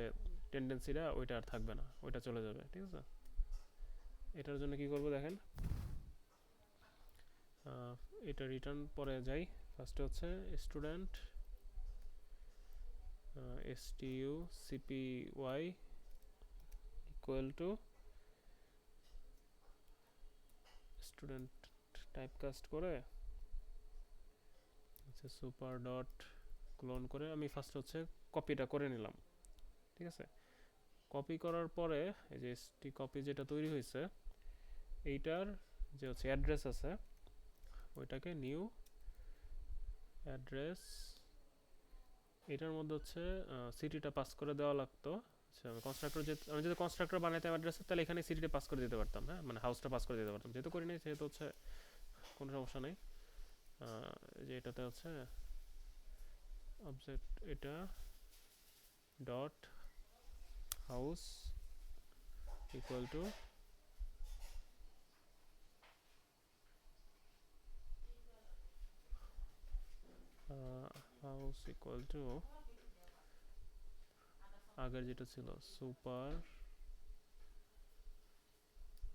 টেন্ডেন্সিটা, ওইটা আর থাকবে না, ওইটা চলে যাবে, ঠিক আছে। এটার জন্য কি করব দেখেন, এটা রিটার্ন পরে যাই, ফার্স্টে হচ্ছে student strucpy equal to student typecast করে আচ্ছা সুপার ডট ক্লোন করে আমি ফার্স্ট হচ্ছে কপিটা করে নিলাম, ঠিক আছে। কপি করার পরে এই যে কপি যেটা তৈরি হয়েছে, এইটার যে হচ্ছে অ্যাড্রেস আছে, ওইটাকে নিউ অ্যাড্রেস, এটার মধ্যে হচ্ছে সিটিটা পাস করে দেওয়া লাগতো। আচ্ছা কনস্ট্রাক্টর, যে আমি যদি কনস্ট্রাক্টর বানাইতাম অ্যাড্রেসে, তাহলে এখানে সিটিটা পাস করে দিতে পারতাম, হ্যাঁ, মানে হাউসটা পাস করে দিতে পারতাম, যেহেতু করি নাই সেহেতু হচ্ছে কোনো সমস্যা নেই। যে এটাতে হচ্ছে অবজেক্ট এটা dot house equal to house equal to আগের যেটা ছিল সুপার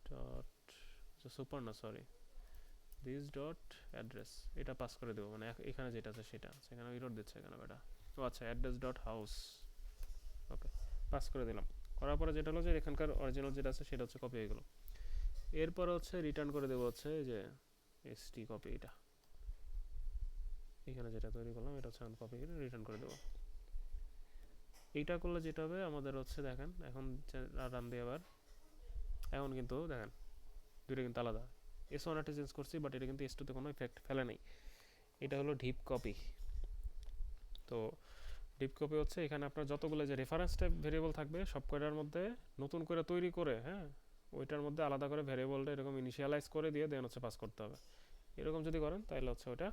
ডট, সুপার না সরি, দিস ডট অ্যাড্রেস, এটা পাস করে দেবো, মানে এখানে যেটা আছে সেটা, সেখানে এরর দিচ্ছে এখানে বেটা। ও আচ্ছা, address dot house, okay pass করে দিলাম। করার পরে যেটা হলো যে এখানকার অরিজিনাল যেটা আছে সেটা হচ্ছে কপি হয়ে গেলো। এরপর হচ্ছে রিটার্ন করে দেবো হচ্ছে যে এসটি কপি, এটা এখানে যেটা তৈরি করলাম এটা হচ্ছে আমি কপি করে রিটার্ন করে দেবো। এইটা করলে যেটা হবে আমাদের হচ্ছে দেখেন এখন রান দিয়ে আবার, এখন কিন্তু দেখেন দুইটা কিন্তু আলাদা। S1 একটা চেঞ্জ করছি বাট এটা কিন্তু S2 তে কোনো ইফেক্ট ফেলে নাই। এটা হলো ডিপ কপি। তো ডিপ কপি হচ্ছে এখানে আপনার যতগুলো যে রেফারেন্স টাইপ ভেরিয়েবল থাকবে সব কয়টার মধ্যে নতুন করে তৈরি করে, হ্যাঁ, ওইটার মধ্যে আলাদা করে ভেরিয়েবলটা এরকম ইনিশিয়ালাইজ করে দিয়ে দেন হচ্ছে পাস করতে হবে। এরকম যদি করেন তাহলে হচ্ছে ওটা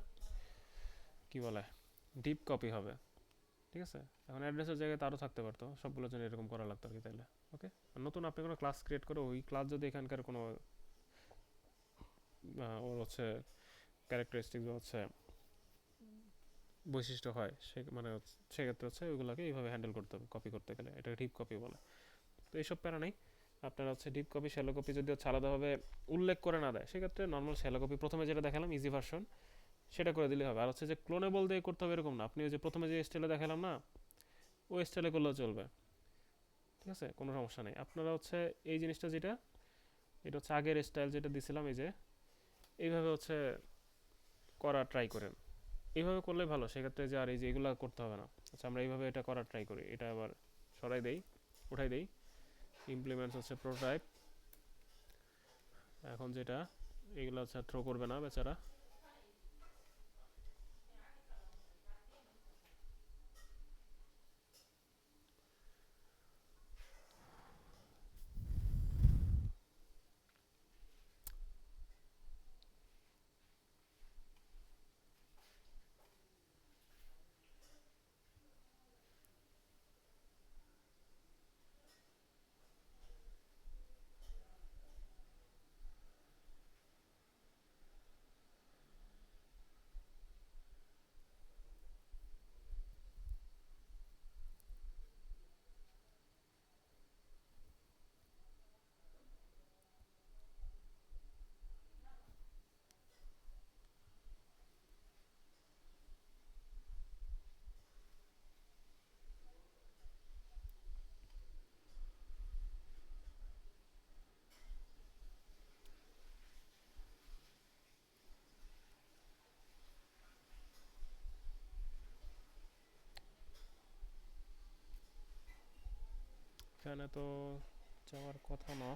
কি বলে ডিপ কপি হবে, ঠিক আছে। এখন অ্যাড্রেসের জায়গায় তারও থাকতে পারতো, সবগুলোর জন্য এরকম করা লাগতো আর কি তাইলে। ওকে, নতুন আপনি কোনো ক্লাস ক্রিয়েট করে ওই ক্লাস যদি এখানকার কোনো ওর হচ্ছে ক্যারেক্টারিস্টিক হচ্ছে বৈশিষ্ট্য হয় সে মানে সেক্ষেত্রে হচ্ছে ওইগুলোকে এইভাবে হ্যান্ডেল করতে হবে কপি করতে গেলে, এটা ডিপ কপি বলে। তো এইসব প্যারা নেই, আপনারা হচ্ছে ডিপ কপি শ্যালো কপি যদি হচ্ছে আলাদাভাবে উল্লেখ করে না দেয় সেক্ষেত্রে নর্মাল শ্যালো কপি প্রথমে যেটা দেখালাম ইজি ভার্সন সেটা করে দিলে হবে। আর হচ্ছে যে ক্লোনেবল দিয়ে করতে হবে এরকম না, আপনি ওই যে প্রথমে যে স্টাইলে দেখালাম না ওই স্টাইলে করলেও চলবে, ঠিক আছে, কোনো সমস্যা নেই। আপনারা হচ্ছে এই জিনিসটা যেটা এটা হচ্ছে আগের স্টাইল যেটা দিছিলাম এই যে এইভাবে হচ্ছে করা ট্রাই করেন, এইভাবে করলে ভালো, সেক্ষেত্রে যে আর এই যে এগুলো করতে হবে না। আচ্ছা আমরা এইভাবে এটা করার ট্রাই করি, এটা আবার সরাই দেই, উঠাই দেই, ইমপ্লিমেন্টস হচ্ছে প্রোটোটাইপ। এখন যেটা এগুলো হচ্ছে থ্রো করবে না বেচারা, এখানে তো যাওয়ার কথা না,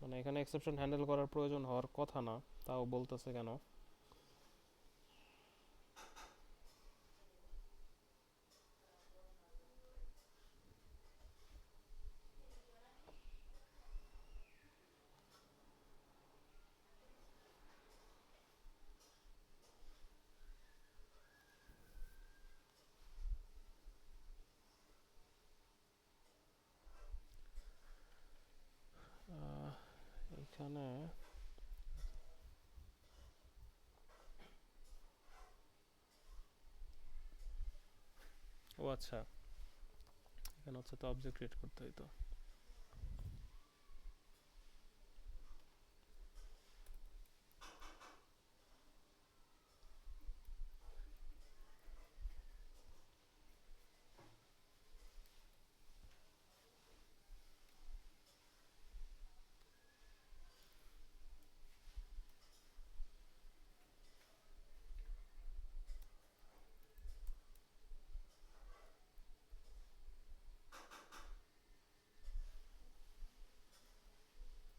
মানে এখানে এক্সেপশন হ্যান্ডেল করার প্রয়োজন হওয়ার কথা না, তাও বলতেছে কেন। এখানে ও আচ্ছা এখানে হচ্ছে তো অবজেক্ট ক্রিয়েট করতে হইতো।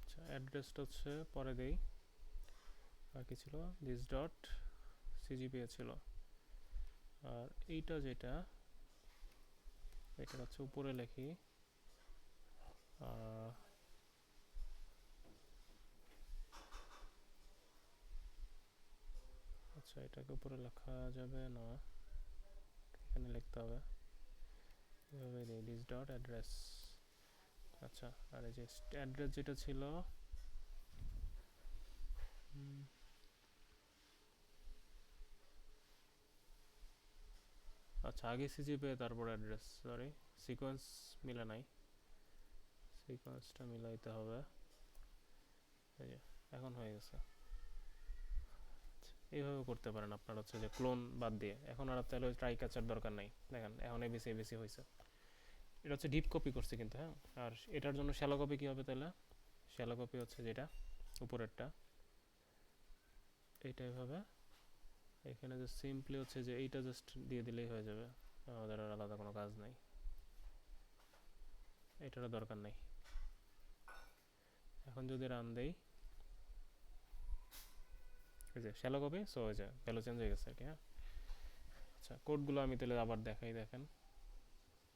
আচ্ছা অ্যাড্রেসটা হচ্ছে পরে দেই, বাকি ছিল দিস ডট সিজিপিএ ছিল। আর এইটা যেটা এটা হচ্ছে উপরে লিখি, আচ্ছা এটাকে উপরে লেখা যাবে না, এখানে লিখতে হবে এভাবে দিই দিস ডট অ্যাড্রেস। আচ্ছা আর এই যে অ্যাড্রেস যেটা ছিল হুম, আচ্ছা আগে সিজিপি তারপর অ্যাড্রেস, সরি সিকোয়েন্স মিলে নাই, সিকোয়েন্সটা মিলাইতে হবে। এই যে এখন হয়ে গেছে। এইভাবে করতে পারেন আপনার হচ্ছে যে ক্লোন বাদ দিয়ে। এখন আর তাহলে ট্রাই ক্যাচার দরকার নাই, দেখেন এখন এবিসি এবিসি হয়েছে। এটা হচ্ছে ডিপ কপি করছি কিন্তু, হ্যাঁ। আর এটার জন্য শ্যালো কপি কী হবে তাহলে? শ্যালো কপি হচ্ছে যেটা উপরেরটা, এইটা এভাবে এখানে যে সিম্পলি হচ্ছে যে এইটা জাস্ট দিয়ে দিলেই হয়ে যাবে, আমাদের আর আলাদা কোনো কাজ নাই, এটারও দরকার নেই। এখন যদি রান দেই, এই যে শ্যালো কপি, সো হয়ে যায়, ভ্যালু চেঞ্জ হয়ে গেছে আর কি, হ্যাঁ। আচ্ছা কোডগুলো আমি তাহলে আবার দেখাই, দেখেন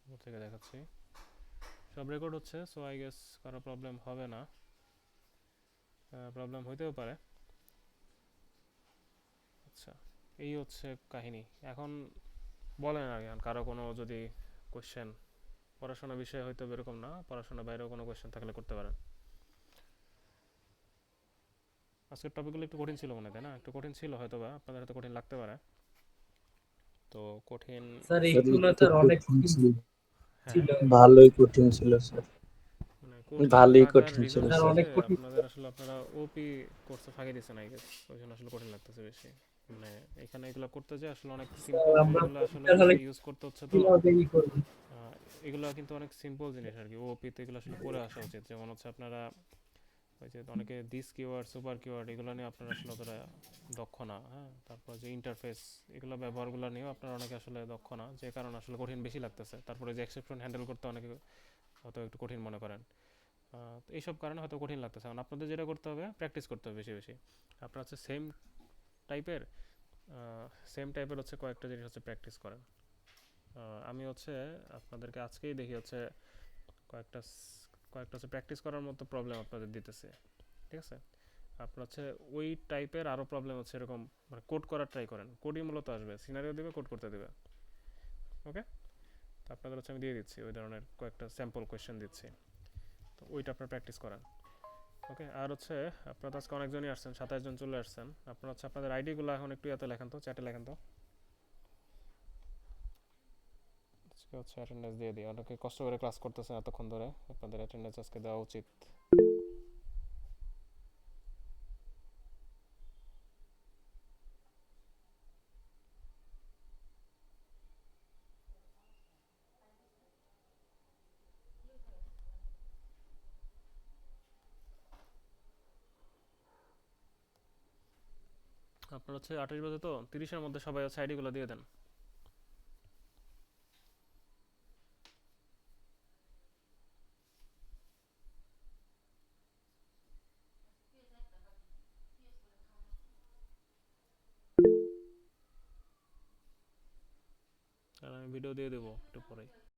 উপর থেকে দেখাচ্ছি, সব রেকর্ড হচ্ছে, সো আই গেস কারো প্রবলেম হবে না, প্রবলেম হইতেও পারে। আচ্ছা এই হচ্ছে কাহিনী। এখন বলেন আর এখন কারো কোনো যদি কোশ্চেন, পড়াশোনা বিষয়ে হয়তো এরকম না, পড়াশোনা বাইরেও কোনো কোশ্চেন থাকলে করতে পারেন। আজকের টপিকগুলো একটু কঠিন ছিল মনে হয়, তাই না? একটু কঠিন ছিল হয়তো, বা আপনাদের হয়তো কঠিন লাগতে পারে। তো কঠিন, স্যার স্যার একটু না একটু স্যার, অনেক কঠিন ছিল, হ্যাঁ ছিল। ভালোই কঠিন ছিল স্যার, মানে কঠিন ভালোই লাগার কঠিন ছিল রিজন স্যার হচ্ছে স্যার। অনেক যে কঠিন। আপনাদের আসলে আপনারা ওপি কোর্সে ফাঁকি দিচ্ছেন আই গেস, ওই জন্য আসলে কঠিন লাগতেছে বেশি। মানে এখানে এগুলো করতে যে আসলে অনেক স্যার সিম্পল আমরা জিনিসগুলো আসলে কম্পিউটার হলে ইউজ করতে হচ্ছে, তো কিভাবে ই করব? এগুলো কিন্তু অনেক সিম্পল জিনিস আর কি, ওপিতে এগুলো আসলে করে আসা উচিত। যেমন হচ্ছে আপনারা ওই যে অনেকে দিস কিওয়ার্ড সুপার কিওয়ার্ড এগুলো নিয়ে আপনারা আসলে অতটা দক্ষ না, হ্যাঁ। তারপর যে ইন্টারফেস এগুলো ব্যবহারগুলো নিয়েও আপনারা অনেকে আসলে দক্ষ না, যে কারণে আসলে কঠিন বেশি লাগতেছে। তারপরে যে এক্সেপশন হ্যান্ডেল করতে অনেকে হয়তো একটু কঠিন মনে করেন, তো এইসব কারণে হয়তো কঠিন লাগতেছে। কারণ আপনাদের যেটা করতে হবে প্র্যাকটিস করতে হবে বেশি বেশি। আপনার হচ্ছে টাইপের সেম টাইপের হচ্ছে কয়েকটা জিনিস হচ্ছে প্র্যাকটিস করেন। আমি হচ্ছে আপনাদেরকে আজকেই দেখি হচ্ছে কয়েকটা কয়েকটা হচ্ছে প্র্যাকটিস করার মতো প্রবলেম আপনাদের দিতেছে, ঠিক আছে? আপনার হচ্ছে ওই টাইপের আরও প্রবলেম হচ্ছে এরকম, মানে কোড করার ট্রাই করেন, কোডই মূলত আসবে, সিনারিও দেবে, কোড করতে দেবে, ওকে? তো আপনাদের হচ্ছে আমি দিয়ে দিচ্ছি ওই ধরনের কয়েকটা স্যাম্পল কোয়েশ্চেন দিচ্ছি, তো ওইটা আপনার প্র্যাকটিস করেন, ওকে? আর হচ্ছে আপনারা তো আজকে অনেকজনই আসছেন, 27 জন চলে আসছেন। আপনারা হচ্ছে আপনাদের আইডিগুলো এখন একটু ইয়াতে লেখেন তো, চ্যাটে লেখেন তো, আজকে হচ্ছে অ্যাটেন্ডেন্স দিয়ে দিই। অনেকে কষ্ট করে ক্লাস করতেছেন এতক্ষণ ধরে, আপনাদের অ্যাটেন্ডেন্স আজকে দেওয়া উচিত। আপনার হচ্ছে 28 বাজে, তো 30-এর মধ্যে সবাই হচ্ছে আইডিগুলো দিয়ে দেন। আর আমি ভিডিও দিয়ে দেবো একটু পরেই।